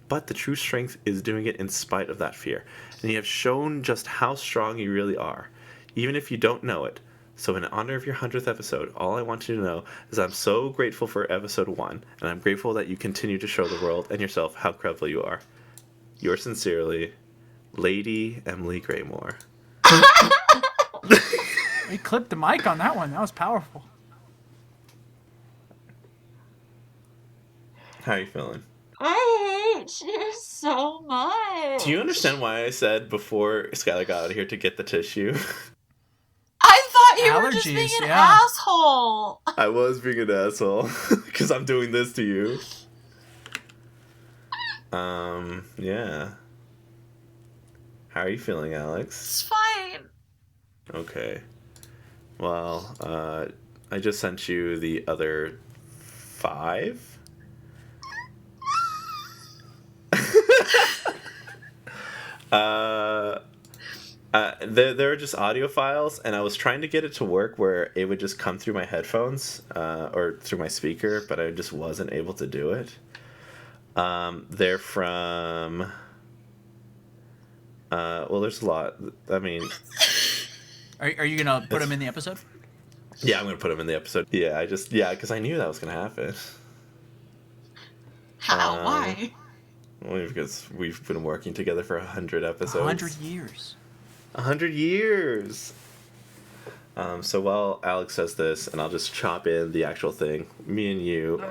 But the true strength is doing it in spite of that fear, and you have shown just how strong you really are, even if you don't know it. So in honor of your 100th episode, all I want you to know is I'm so grateful for episode 1, and I'm grateful that you continue to show the world and yourself how incredible you are. Yours sincerely, Lady Emily Graymore. We clipped the mic on that one. That was powerful. How are you feeling? I hate you so much. Do you understand why I said before Skyler got out of here to get the tissue? I thought you were Allergies, just being an yeah. asshole. I was being an asshole because I'm doing this to you. Yeah. How are you feeling, Alex? It's fine. Okay. Well, I just sent you the other 5. There are just audio files, and I was trying to get it to work where it would just come through my headphones or through my speaker, but I just wasn't able to do it. They're from... well, there's a lot. I mean... Are you going to put them in the episode? Yeah, I'm going to put them in the episode. Yeah, because I knew that was going to happen. How? Why? Only because we've been working together for 100 episodes. 100 years. 100 years! So while Alex says this, and I'll just chop in the actual thing, me and you...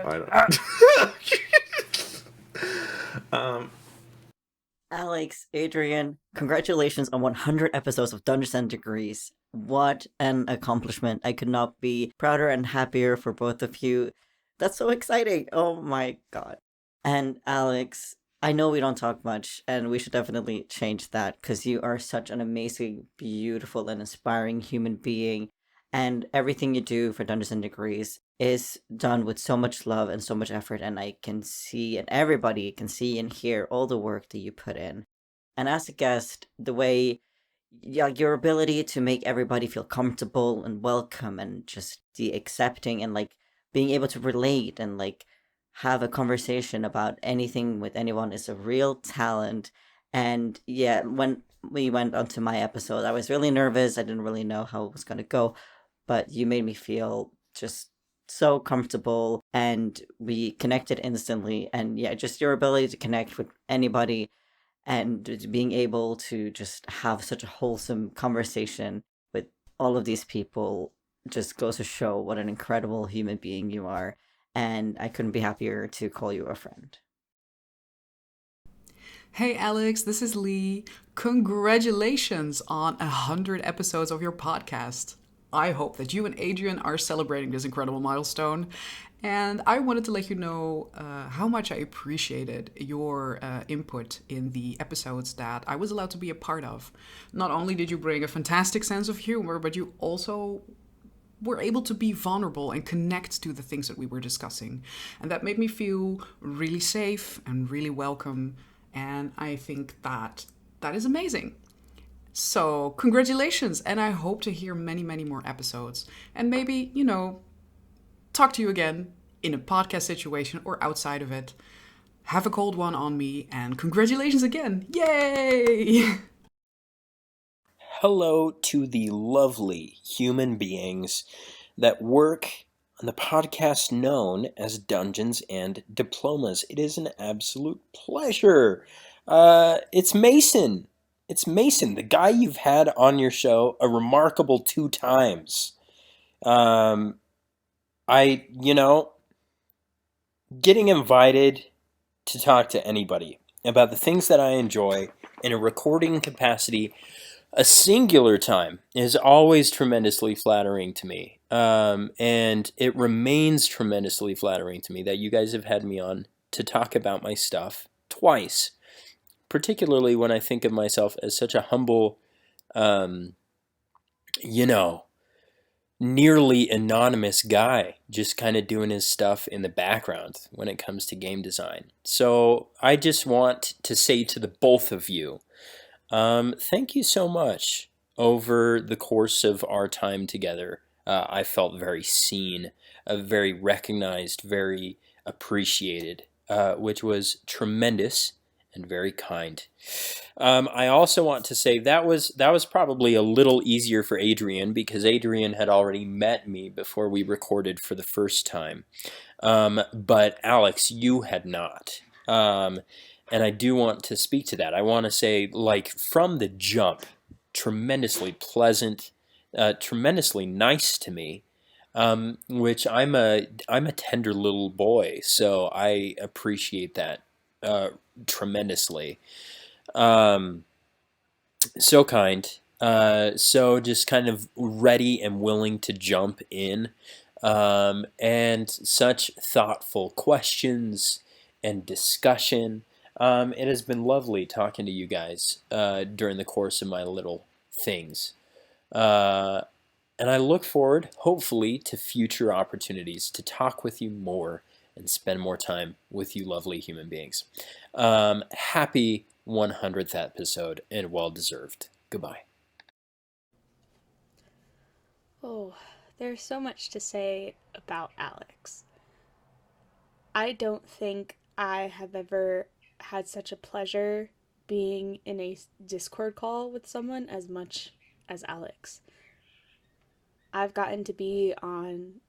Alex, Adrian, congratulations on 100 episodes of Dungeons and Degrees. What an accomplishment. I could not be prouder and happier for both of you. That's so exciting. Oh my god. And Alex, I know we don't talk much, and we should definitely change that, because you are such an amazing, beautiful, and inspiring human being, and everything you do for Dungeons and Degrees is done with so much love and so much effort, and I can see, and everybody can see and hear all the work that you put in. And as a guest, the way, your ability to make everybody feel comfortable and welcome and just the accepting and being able to relate and have a conversation about anything with anyone is a real talent. And yeah, when we went onto my episode, I was really nervous. I didn't really know how it was going to go, but you made me feel just so comfortable, and we connected instantly. And yeah, just your ability to connect with anybody and being able to just have such a wholesome conversation with all of these people just goes to show what an incredible human being you are. And I couldn't be happier to call you a friend. Hey Alex, this is Lee. Congratulations on 100 episodes of your podcast. I hope that you and Adrian are celebrating this incredible milestone. And I wanted to let you know how much I appreciated your input in the episodes that I was allowed to be a part of. Not only did you bring a fantastic sense of humor, but you also were able to be vulnerable and connect to the things that we were discussing. And that made me feel really safe and really welcome. And I think that is amazing. So congratulations. And I hope to hear many, many more episodes. And maybe, talk to you again in a podcast situation or outside of it. Have a cold one on me, and congratulations again. Yay! Hello to the lovely human beings that work on the podcast known as Dungeons and Diplomas. It is an absolute pleasure. It's Mason. It's Mason, the guy you've had on your show a remarkable 2 times. Getting invited to talk to anybody about the things that I enjoy in a recording capacity a singular time is always tremendously flattering to me. And it remains tremendously flattering to me that you guys have had me on to talk about my stuff twice, particularly when I think of myself as such a humble, nearly anonymous guy, just kind of doing his stuff in the background when it comes to game design. So I just want to say to the both of you, thank you so much. Over the course of our time together, I felt very seen, very recognized, very appreciated, which was tremendous and very kind. I also want to say that was probably a little easier for Adrian, because Adrian had already met me before we recorded for the first time. But Alex, you had not. And I do want to speak to that. I want to say, from the jump, tremendously pleasant, tremendously nice to me. which I'm a tender little boy, so I appreciate that tremendously. So kind. So just kind of ready and willing to jump in. And such thoughtful questions and discussion. It has been lovely talking to you guys during the course of my little things. And I look forward, hopefully, to future opportunities to talk with you more and spend more time with you lovely human beings. Happy 100th episode and well-deserved. Goodbye. Oh, there's so much to say about Alex. I don't think I have ever had such a pleasure being in a Discord call with someone as much as Alex. I've gotten to be on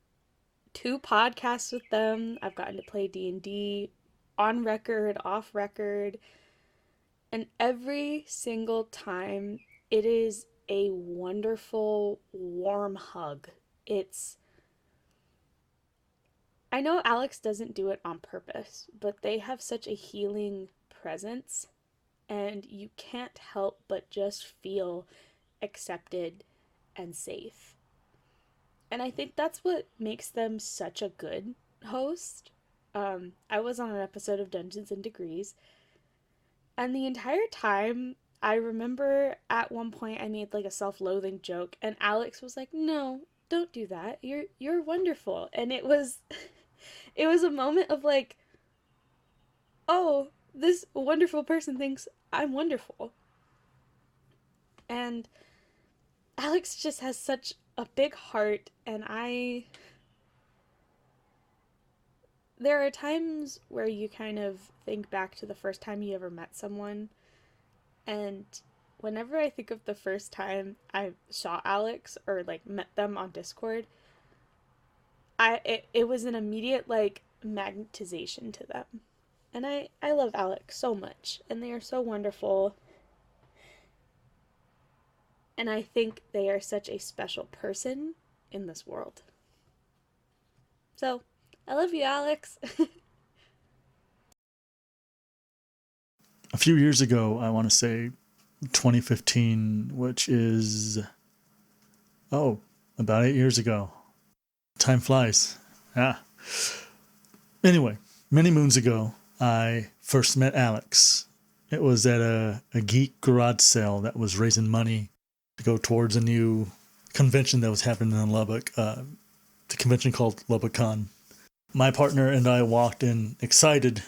2 podcasts with them. I've gotten to play D&D on record, off record. And every single time, it is a wonderful, warm hug. I know Alex doesn't do it on purpose, but they have such a healing presence, and you can't help but just feel accepted and safe. And I think that's what makes them such a good host. I was on an episode of Dungeons and Degrees, and the entire time, I remember at one point I made like a self-loathing joke, and Alex was like, "No, don't do that. You're wonderful." And it was a moment of like, "Oh, this wonderful person thinks I'm wonderful." And Alex just has such a big heart, and there are times where you kind of think back to the first time you ever met someone, and whenever I think of the first time I saw Alex or like met them on Discord, it was an immediate like magnetization to them. And I love Alex so much, and they are so wonderful. And I think they are such a special person in this world. So, I love you, Alex. A few years ago, I want to say 2015, which is, about 8 years ago. Time flies. Yeah. Anyway, many moons ago, I first met Alex. It was at a geek garage sale that was raising money to go towards a new convention that was happening in Lubbock, the convention called LubbockCon. My partner and I walked in excited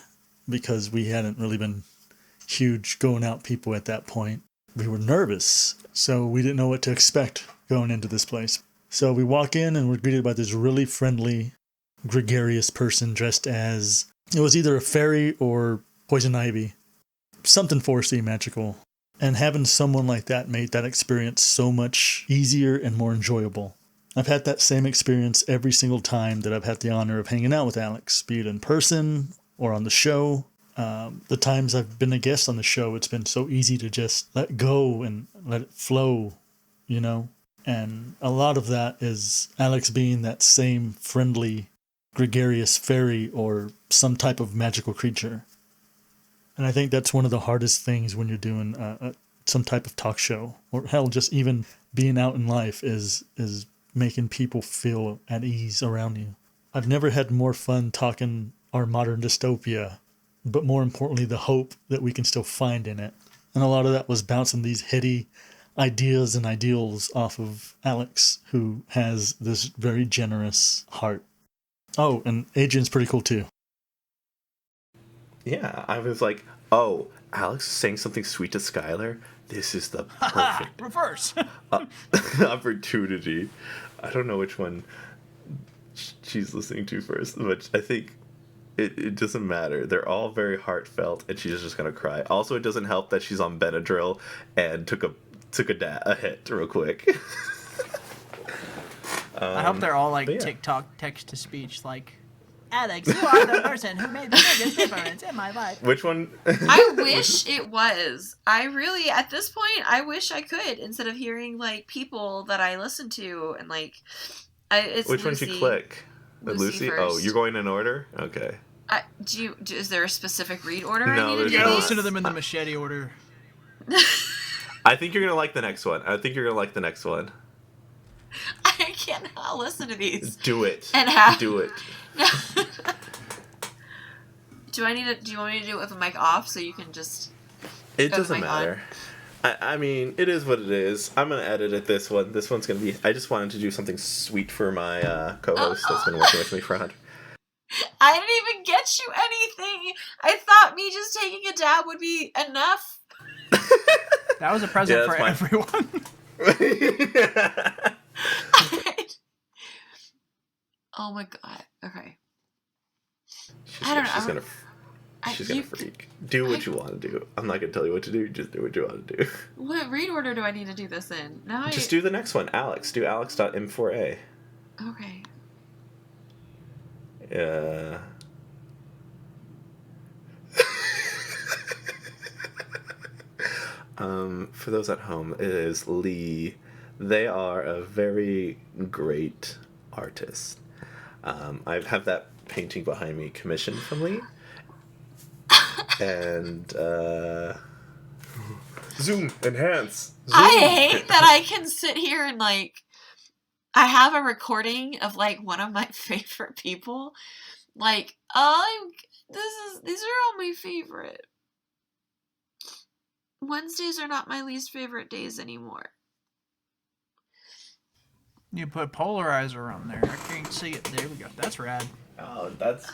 because we hadn't really been huge going out people at that point. We were nervous, so we didn't know what to expect going into this place. So we walk in and we're greeted by this really friendly, gregarious person dressed as, it was either a fairy or poison ivy, something foresty magical. And having someone like that made that experience so much easier and more enjoyable. I've had that same experience every single time that I've had the honor of hanging out with Alex, be it in person or on the show. The times I've been a guest on the show, it's been so easy to just let go and let it flow, you know? And a lot of that is Alex being that same friendly, gregarious fairy or some type of magical creature. And I think that's one of the hardest things when you're doing some type of talk show, or hell, just even being out in life is making people feel at ease around you. I've never had more fun talking our modern dystopia, but more importantly, the hope that we can still find in it. And a lot of that was bouncing these heady ideas and ideals off of Alex, who has this very generous heart. Oh, and Adrian's pretty cool too. Yeah, I was like, oh, Alex is saying something sweet to Skyler? This is the perfect reverse opportunity. I don't know which one she's listening to first, but I think it doesn't matter. They're all very heartfelt, and she's just going to cry. Also, it doesn't help that she's on Benadryl and took a hit real quick. I hope they're all like TikTok text-to-speech, like, Alex, you are the person who made the biggest difference in my life. Which one? I wish it was. I really, at this point, I wish I could, instead of hearing, like, people that I listen to and, like, It's Which one did you click? Lucy Oh, first. you're going in order? Okay. Is there a specific read order I No, need to there's do? You gotta not. listen to them in the machete order. I think you're going to like the next one. I cannot listen to these. Do it. And have... Do it. Do you want me to do it with the mic off so you can just... It have the doesn't mic matter. I mean, it is what it is. I'm going to edit it this one. This one's going to be... I just wanted to do something sweet for my co-host that's been working with me for 100. I didn't even get you anything. I thought me just taking a dab would be enough. That was a present for fine. everyone. Oh my god. Okay. She's gonna freak. Do what you want to do. I'm not gonna tell you what to do. Just do what you want to do. What read order do I need to do this in? Just do the next one, Alex. Do alex.m4a. Okay. For those at home, it is Lee. They are a very great artist. I have that painting behind me commissioned from Lee. And zoom, enhance. Zoom. I hate that I can sit here and I have a recording of one of my favorite people. These are all my favorite. Wednesdays are not my least favorite days anymore. You put polarizer on there. I can't see it. There we go. That's rad. Oh, that's.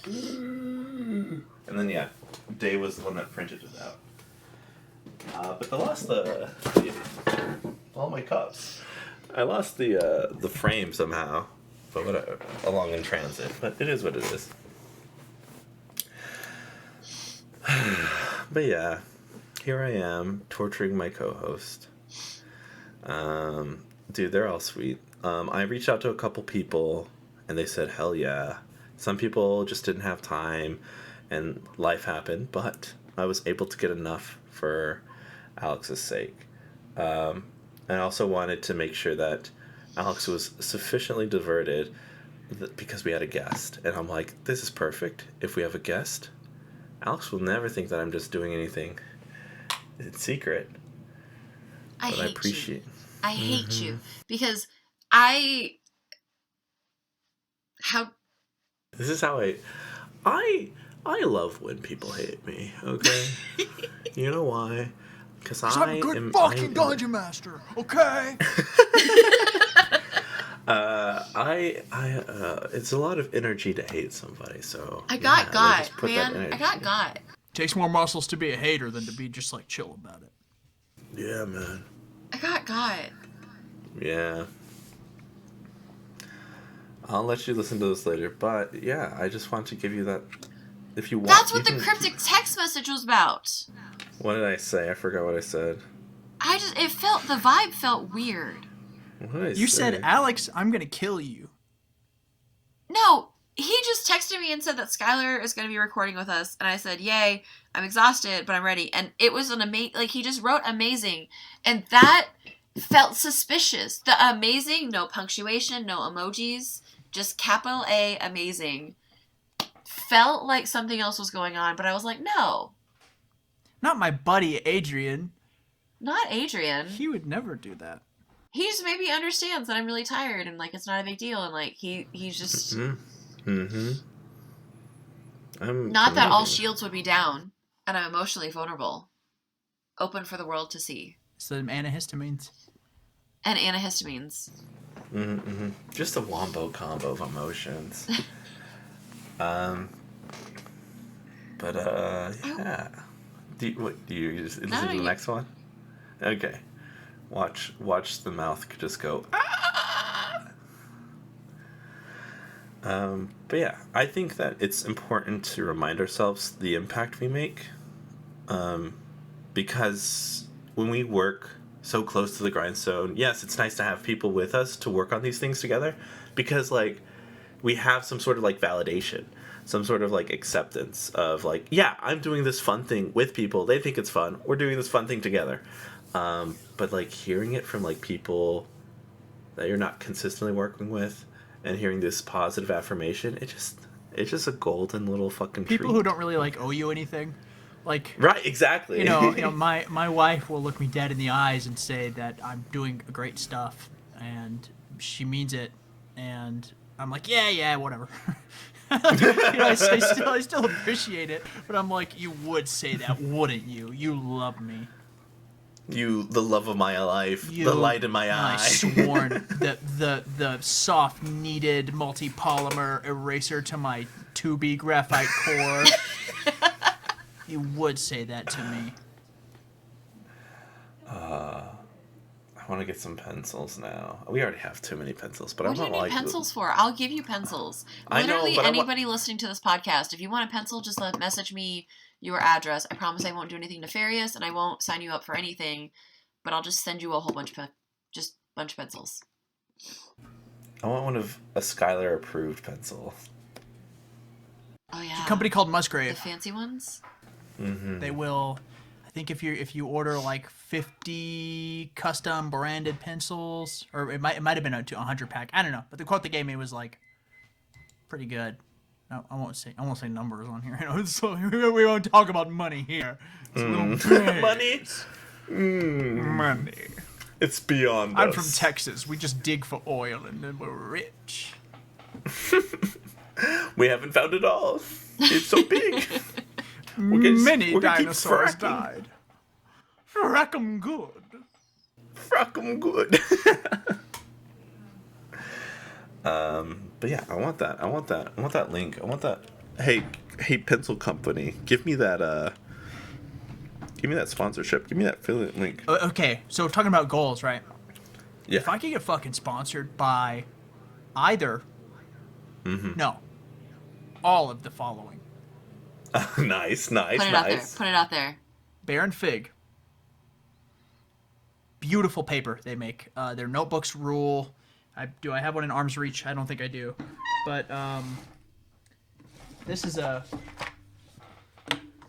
And then Dave was the one that printed it out. But I lost all my cups. I lost the frame somehow, but whatever, along in transit. But it is what it is. But yeah, here I am torturing my co-host. Dude, they're all sweet. I reached out to a couple people, and they said, hell yeah. Some people just didn't have time, and life happened, but I was able to get enough for Alex's sake. I also wanted to make sure that Alex was sufficiently diverted because we had a guest. And I'm like, this is perfect. If we have a guest, Alex will never think that I'm just doing anything in secret. I hate appreciate you. I hate you because This is how I love when people hate me, okay? You know why? Because I'm a good fucking dungeon master, okay? It's a lot of energy to hate somebody, so I got man. I got. Takes more muscles to be a hater than to be just chill about it. Yeah, man. I got. Yeah. I'll let you listen to this later, but yeah, I just want to give you that. If you want, that's what the cryptic text message was about. What did I say? I forgot what I said. The vibe felt weird. What did I say? You said, Alex, I'm gonna kill you. No, he just texted me and said that Skyler is gonna be recording with us, and I said, yay, I'm exhausted, but I'm ready. And it was an amazing, he just wrote amazing, and that felt suspicious. The amazing, no punctuation, no emojis, just capital A, amazing. Felt like something else was going on, but I was like, no. Not my buddy Adrian. Not Adrian. He would never do that. He just maybe understands that I'm really tired and it's not a big deal and he's just not that all shields would be down and I'm emotionally vulnerable. Open for the world to see. Some antihistamines. And antihistamines. Just a wombo combo of emotions. But yeah. Do you just listen to the next one? Okay. Watch the mouth just go. Ah! But yeah, I think that it's important to remind ourselves the impact we make. Because when we work so close to the grindstone, yes, it's nice to have people with us to work on these things together. Because we have some sort of validation. Some sort of acceptance of yeah, I'm doing this fun thing with people. They think it's fun. We're doing this fun thing together. But hearing it from people that you're not consistently working with, and hearing this positive affirmation, it's just a golden little fucking People treat. who don't really like owe you anything, like Right, exactly. you know, my wife will look me dead in the eyes and say that I'm doing great stuff, and she means it, and I'm like, yeah, whatever. You know, I still appreciate it, but I'm like, you would say that, wouldn't you? You love me. You, the love of my life, the light in my eye. I sworn the soft kneaded multi-polymer eraser to my 2B graphite core. You would say that to me. I want to get some pencils now. We already have too many pencils, but What I do you want need like pencils for? I'll give you pencils. I know, Literally but anybody listening to this podcast, if you want a pencil, just message me your address. I promise I won't do anything nefarious, and I won't sign you up for anything, but I'll just send you a whole bunch of bunch of pencils. I want one of a Skyler approved pencil. Oh yeah. A company called The Musgrave. fancy ones? Mm-hmm. They will. I think if you order like 50 custom branded pencils, or it might have been a 100 pack. I don't know, but the quote they gave me was like pretty good. No, I won't say numbers on here. You know, so we won't talk about money here. It's a little bit. Money. Money. It's beyond I'm us. from Texas. We just dig for oil and then we're rich. We haven't found it all. It's so big. Many we're gonna keep dinosaurs fracking. died. Frack 'em good. Frack 'em good. But yeah, I want that. I want that link. I want that. Hey, pencil company, give me that sponsorship. Give me that affiliate link. Okay, so talking about goals, right? Yeah. If I could get fucking sponsored by either, no, all of the following: Nice. Put it out there. Baron Fig. Beautiful paper they make. Their notebooks rule. Do I have one in arm's reach? I don't think I do. But this is a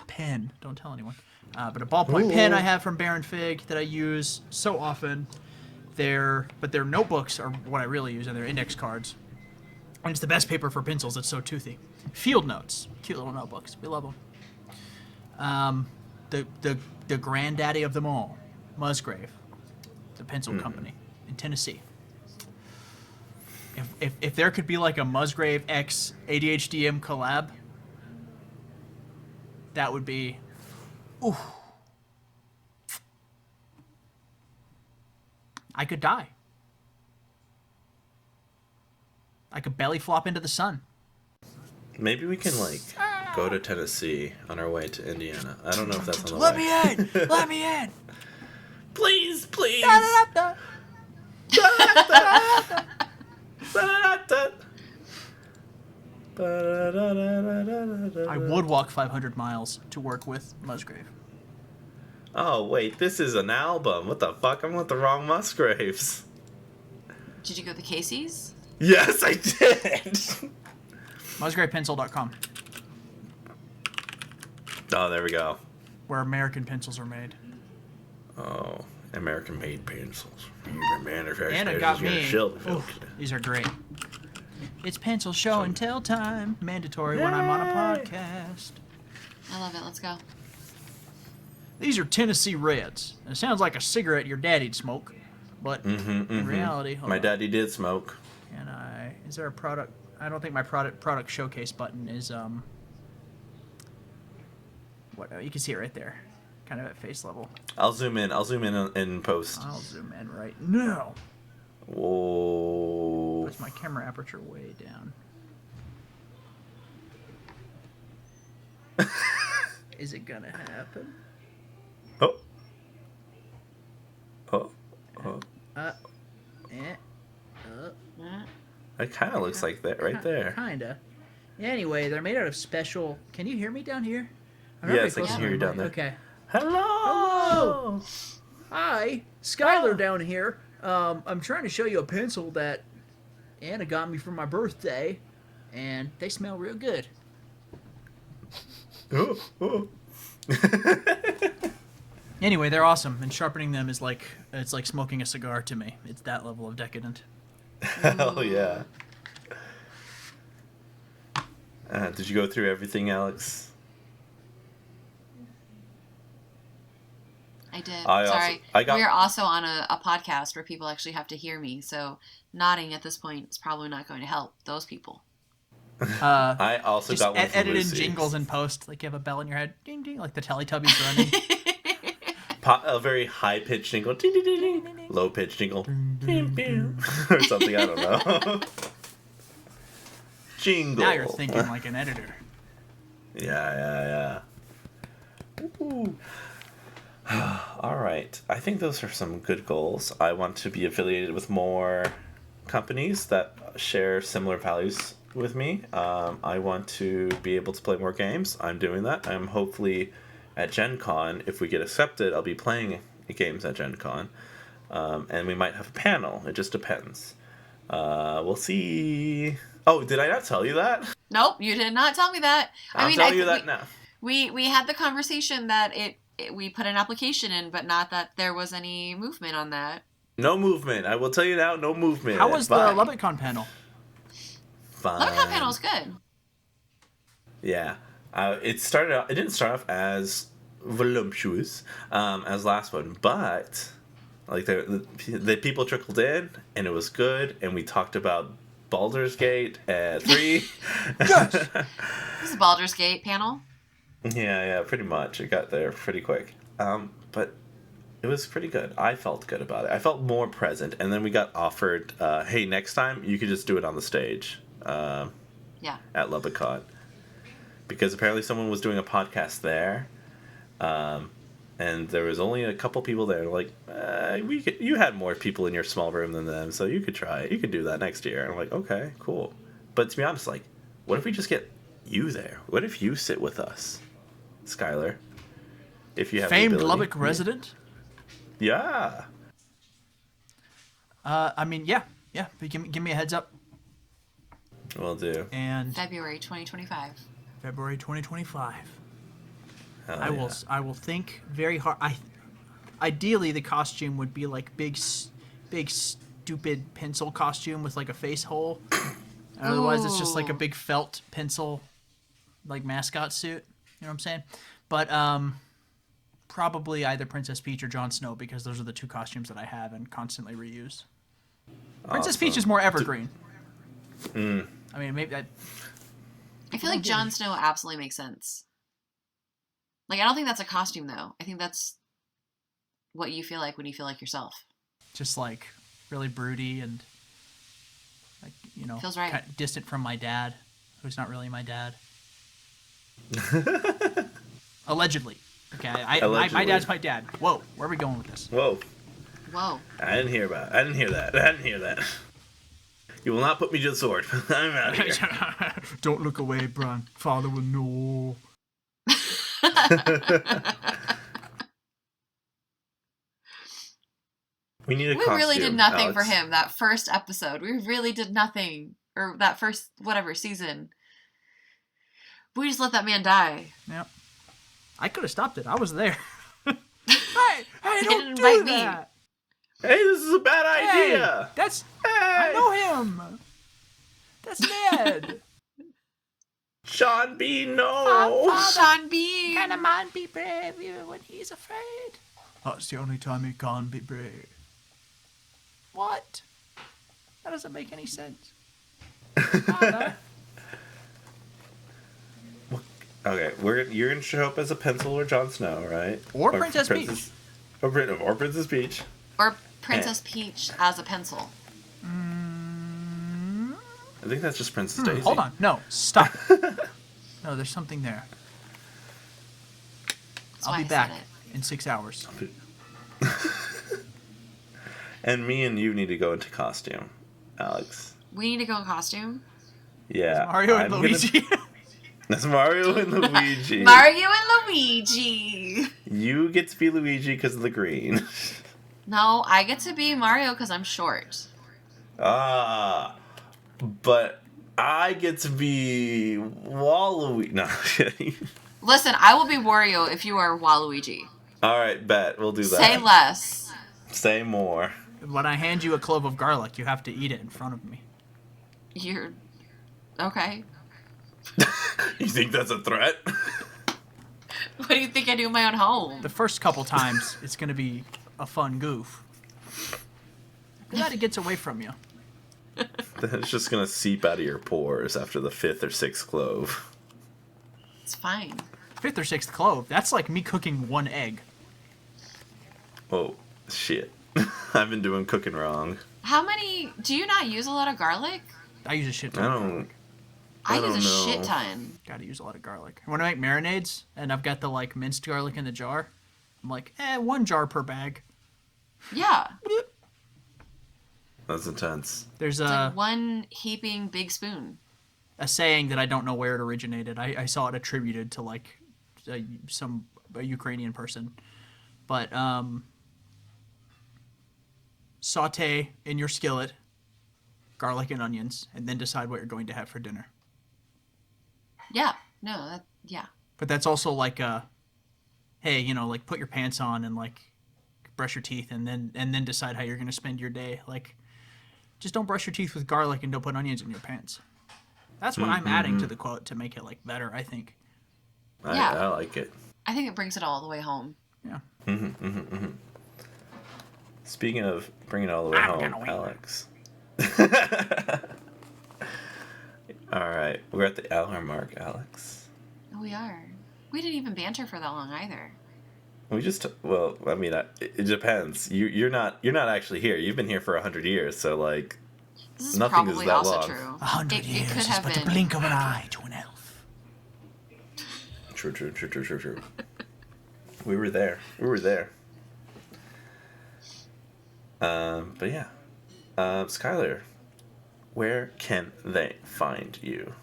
pen. Don't tell anyone. But a ballpoint pen I have from Baron Fig that I use so often. But their notebooks are what I really use, and their index cards. And it's the best paper for pencils. It's so toothy. Field notes, cute little notebooks. We love them. The granddaddy of them all, Musgrave, the pencil company in Tennessee. If there could be like a Musgrave X ADHDM collab, that would be, ooh. I could die. I could belly flop into the sun. Maybe we can go to Tennessee on our way to Indiana. I don't know if that's on the Let way. me in! Let me in! Please. I would walk 500 miles to work with Musgrave. Oh wait, this is an album. What the fuck? I'm with the wrong Musgraves. Did you go to the Casey's? Yes, I did. MusgravePencil.com, Oh, there we go. where American pencils are made. Oh, American-made pencils. Manufactured And it got me. pencils. Oof, these are great. It's pencil show and tell time. Mandatory when I'm on a podcast. I love it. Let's go. These are Tennessee Reds. It sounds like a cigarette your daddy'd smoke, but in reality, hold My on. daddy did smoke. And is there a product? I don't think my product showcase button is what you can see it right there, kind of at face level. I'll zoom in in post. I'll zoom in right now. Whoa. Puts my camera aperture way down. Is it gonna happen? Oh. It kind of looks like that right there. Kinda. Anyway, they're made out of special. Can you hear me down here? I'm not Yes, very I close can to hear you my down there. mic. Okay. Hello. Hi, Skyler down here. I'm trying to show you a pencil that Anna got me for my birthday, and they smell real good. Oh, oh. Anyway, they're awesome, and sharpening them is like smoking a cigar to me. It's that level of decadent. Hell yeah. Did you go through everything, Alex? I did. Sorry. We're also on a podcast where people actually have to hear me, so nodding at this point is probably not going to help those people. I also got one from edit in Lucy. Jingles and post, like you have a bell in your head, ding ding, like the Teletubbies running. A very high-pitched jingle, ding, ding, ding, ding. Low-pitched jingle, ding, ding, or something, I don't know. Jingle. Now you're thinking like an editor. Yeah. Ooh. All right. I think those are some good goals. I want to be affiliated with more companies that share similar values with me. I want to be able to play more games. I'm doing that. I'm hopefully at Gen Con, if we get accepted, I'll be playing games at Gen Con. And we might have a panel. It just depends. We'll see. Oh, did I not tell you that? Nope, you did not tell me that. I'll tell you that now. We had the conversation that we put an application in, but not that there was any movement on that. No movement. I will tell you now, no movement. How was the LubbockCon panel? Fine. LubbockCon panel was good. Yeah. It didn't start off as voluptuous as last one, but like the people trickled in and it was good, and we talked about Baldur's Gate at 3. Yes! This is a Baldur's Gate panel. Yeah, pretty much. It got there pretty quick. But it was pretty good. I felt good about it. I felt more present, and then we got offered, hey, next time you could just do it on the stage. At LubbockCon. Because apparently someone was doing a podcast there, and there was only a couple people there. Like, you had more people in your small room than them, so you could try it. You could do that next year. And I'm like, okay, cool. But to be honest, like, what if we just get you there? What if you sit with us, Skyler? If you have famed the ability. Lubbock resident. Yeah. I mean, yeah. But give me a heads up. Will do. And February 2025. February 2025. Hell I will think very hard. Ideally, the costume would be like big stupid pencil costume with like a face hole. And otherwise, it's just like a big felt pencil, like mascot suit. You know what I'm saying? But probably either Princess Peach or Jon Snow, because those are the two costumes that I have and constantly reuse. Princess Peach is more evergreen. I mean, maybe I feel like Jon Snow absolutely makes sense. Like, I don't think that's a costume, though. I think that's what you feel like when you feel like yourself. Just like really broody and like, you know, feels right. Kind of distant from my dad, who's not really my dad. Allegedly. Okay, my dad's my dad. Whoa, where are we going with this? Whoa. I didn't hear that. You will not put me to the sword. I'm out of here. Don't look away, Bran. Father will know. We need a We costume, really did nothing Alex. for him that first episode. We really did nothing. Or that first, whatever, season. We just let that man die. Yep. I could have stopped it. I was there. Hey, don't do invite me. that. Hey, this is a bad idea. Hey, I know him. That's Ned. Sean B, no. Sean B. Can a man be brave even when he's afraid? That's the only time he can't be brave. What? That doesn't make any sense. Okay, you're gonna show up as a pencil or Jon Snow, right? Or Princess Peach. Or Princess Peach. Or Princess Peach as a pencil. I think that's just Princess Daisy. Hold on. No, stop. No, there's something there. That's I'll why be I back said it. in 6 hours. And me and you need to go into costume, Alex. We need to go in costume. Yeah. Mario and Luigi. That's Mario and Luigi. Mario and Luigi. You get to be Luigi because of the green. No, I get to be Mario because I'm short. But I get to be Waluigi. No, I'm kidding. Listen, I will be Wario if you are Waluigi. All right, bet. We'll do that. Say less. Say more. When I hand you a clove of garlic, you have to eat it in front of me. You're okay. You think that's a threat? What do you think I do in my own home? The first couple times, it's going to be a fun goof. Glad it gets away from you. Then it's just gonna seep out of your pores after the 5th or 6th clove. It's fine. 5th or 6th clove. That's like me cooking 1 egg. Oh, shit. I've been doing cooking wrong. How many? Do you not use a lot of garlic? I use a shit I ton. don't. I don't use a know. shit ton. Gotta use a lot of garlic. When I make marinades and I've got the like minced garlic in the jar, I'm like, 1 jar per bag. Yeah. That's intense. There's It's like one heaping big spoon. a saying that I don't know where it originated. I saw it attributed to like a Ukrainian person, but saute in your skillet garlic and onions, and then decide what you're going to have for dinner. Yeah. No. Yeah. But that's also like hey, like put your pants on and like brush your teeth, and then decide how you're going to spend your day. Like, just don't brush your teeth with garlic and don't put onions in your pants. That's what I'm adding to the quote to make it like better, I think. I like it. I think it brings it all the way home. Yeah. Speaking of bringing it all the way home, Alex. All right, we're at the hour mark, Alex. Oh, we are. We didn't even banter for that long either. We just I mean, it depends. You're not actually here. You've been here for 100 years, so like This is nothing probably is that also long. true. 100 It years could is have but the been. blink of an eye to an elf. True. We were there. But yeah, Skyler, where can they find you?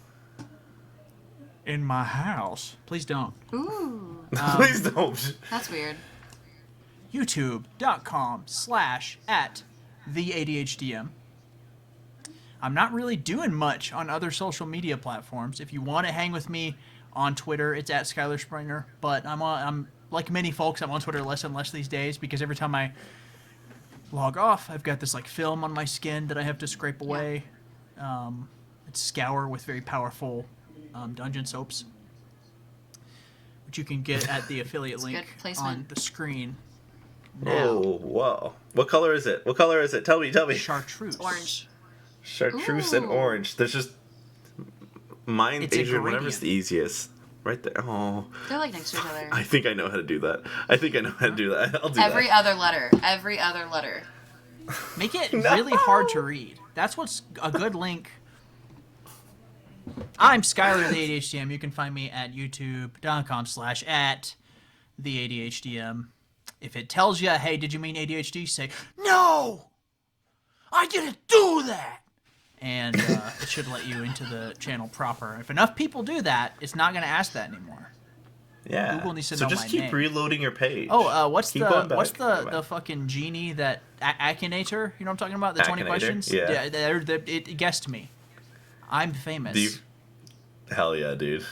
In my house. Please don't. Ooh. Please don't. That's weird. YouTube.com/@theADHDM. I'm not really doing much on other social media platforms. If you want to hang with me on Twitter, it's at Skyler Springer. But I'm like many folks, I'm on Twitter less and less these days because every time I log off, I've got this like film on my skin that I have to scrape away. It's Scour with very powerful dungeon soaps, which you can get at the affiliate It's link good placement. on the screen. Now, Oh, wow. What color is it? Tell me. chartreuse. It's orange. Chartreuse and Ooh. orange. There's just mine, It's a Adrian, whatever's gradient. the easiest. Right there. Oh, They're like next to each other. I think I know how to do that. I'll do Every that. other letter. Every other letter. Make it really hard to read. That's what's a good link. I'm Skyler the ADHDM. You can find me at youtube.com/@theADHDM. If it tells you, hey, did you mean ADHD? Say, no! I didn't do that! And it should let you into the channel proper. If enough people do that, it's not going to ask that anymore. Yeah. Google needs to so know just my keep name. reloading your page. Oh, what's Keep going the back. fucking genie that Akinator? You know what I'm talking about? The 20 Akinator? questions. Yeah. It guessed me. I'm famous. Hell yeah, dude.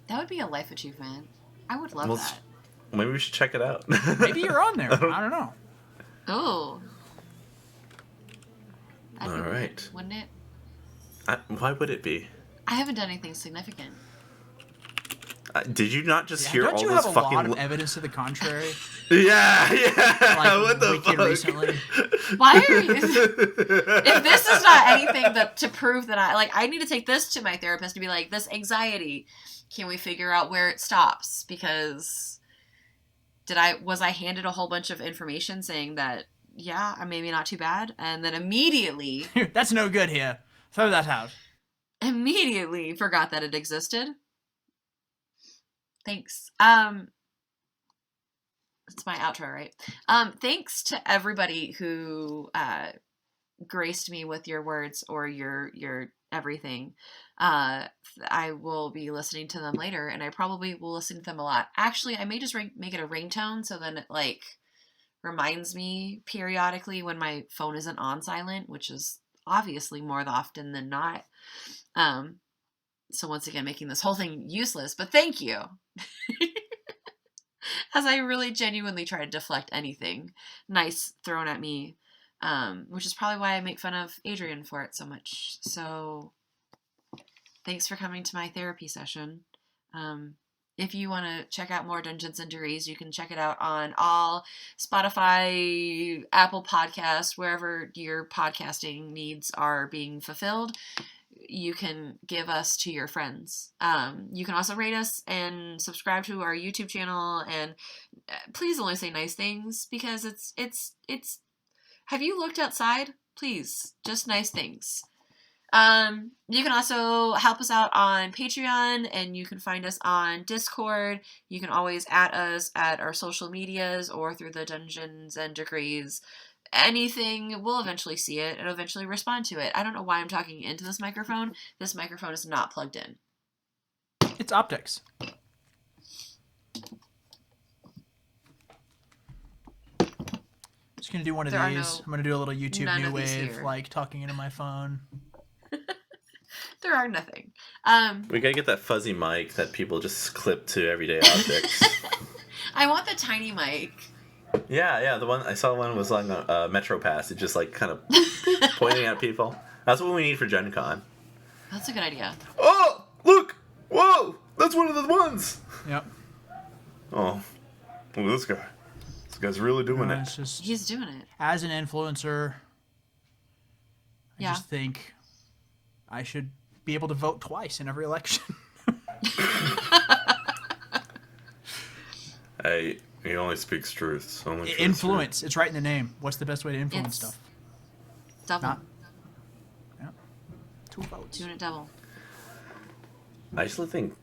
That would be a life achievement. I would love Well, that. Maybe we should check it out. Maybe you're on there. I don't know. Oh. That'd be All weird, right. wouldn't it? Why would it be? I haven't done anything significant. Did you not just hear Don't all you those have a fucking? lot of evidence to the contrary? Yeah. Like What the wicked fuck? recently. Why are you... If this is not anything to prove that I need to take this to my therapist to be like, this anxiety, can we figure out where it stops? Because was I handed a whole bunch of information saying that, yeah, I'm maybe not too bad, and then immediately That's no good here. Throw that out. forgot that it existed. Thanks. It's my outro, right? Thanks to everybody who graced me with your words or your everything. I will be listening to them later, and I probably will listen to them a lot. Actually, I may just make it a ringtone, so then it like reminds me periodically when my phone isn't on silent, which is obviously more often than not. So once again, making this whole thing useless, but thank you. as I really genuinely try to deflect anything nice thrown at me, which is probably why I make fun of Adrian for it so much. So thanks for coming to my therapy session. If you want to check out more Dungeons and Degrees, you can check it out on all Spotify, Apple Podcasts, wherever your podcasting needs are being fulfilled. You can give us to your friends. You can also rate us and subscribe to our YouTube channel, and please only say nice things, because it's have you looked outside? Please, just nice things. You can also help us out on Patreon, and you can find us on Discord. You can always at us at our social medias or through the Dungeons and Degrees. Anything, we'll eventually see it and eventually respond to it. I don't know why I'm talking into this microphone. This microphone is not plugged in. It's optics. Just gonna do one of these. I'm gonna do a little YouTube New Wave, like talking into my phone. There are nothing. We gotta get that fuzzy mic that people just clip to everyday objects. I want the tiny mic. Yeah, the one I saw one was on a Metro Pass. It just like kind of pointing at people. That's what we need for Gen Con. That's a good idea. Oh, look! Whoa! That's one of the ones! Yep. Oh, look at this guy. This guy's really doing it. He's doing it. As an influencer, I Yeah. just think I should be able to vote twice in every election. Hey, he only speaks truth. Influence. It's right in the name. What's the best way to influence stuff? Double. Not. Yeah. 2 votes. Doing it double. I actually think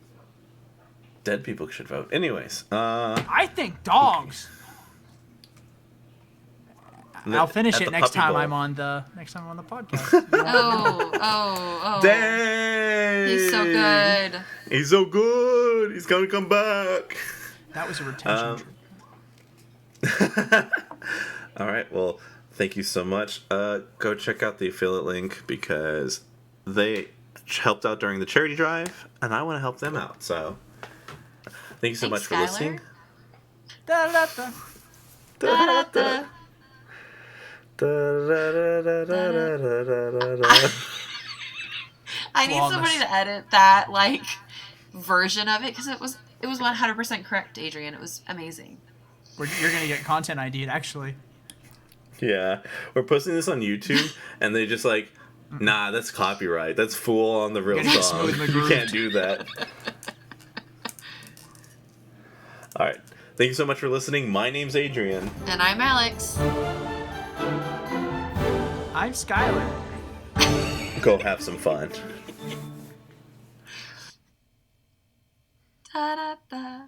dead people should vote. Anyways, I think dogs. I'll finish it next time I'm on the podcast. Oh. Dang! He's so good. He's so good. He's gonna come back. That was a retention. All right. Well, thank you so much. Go check out the affiliate link because they helped out during the charity drive, and I want to help them out. So, thank you so much for Skyler. listening. Da-da-da. Da-da-da. I need somebody to edit that version of it, because it was 100% correct, Adrian. It was amazing. You're gonna get content ID'd, actually. Yeah, we're posting this on YouTube, and they just like, nah, that's copyright. That's Fool on the real song. You can't do that. All right. Thank you so much for listening. My name's Adrian. And I'm Alex. I'm Skyler. Go have some fun. Da-da-da.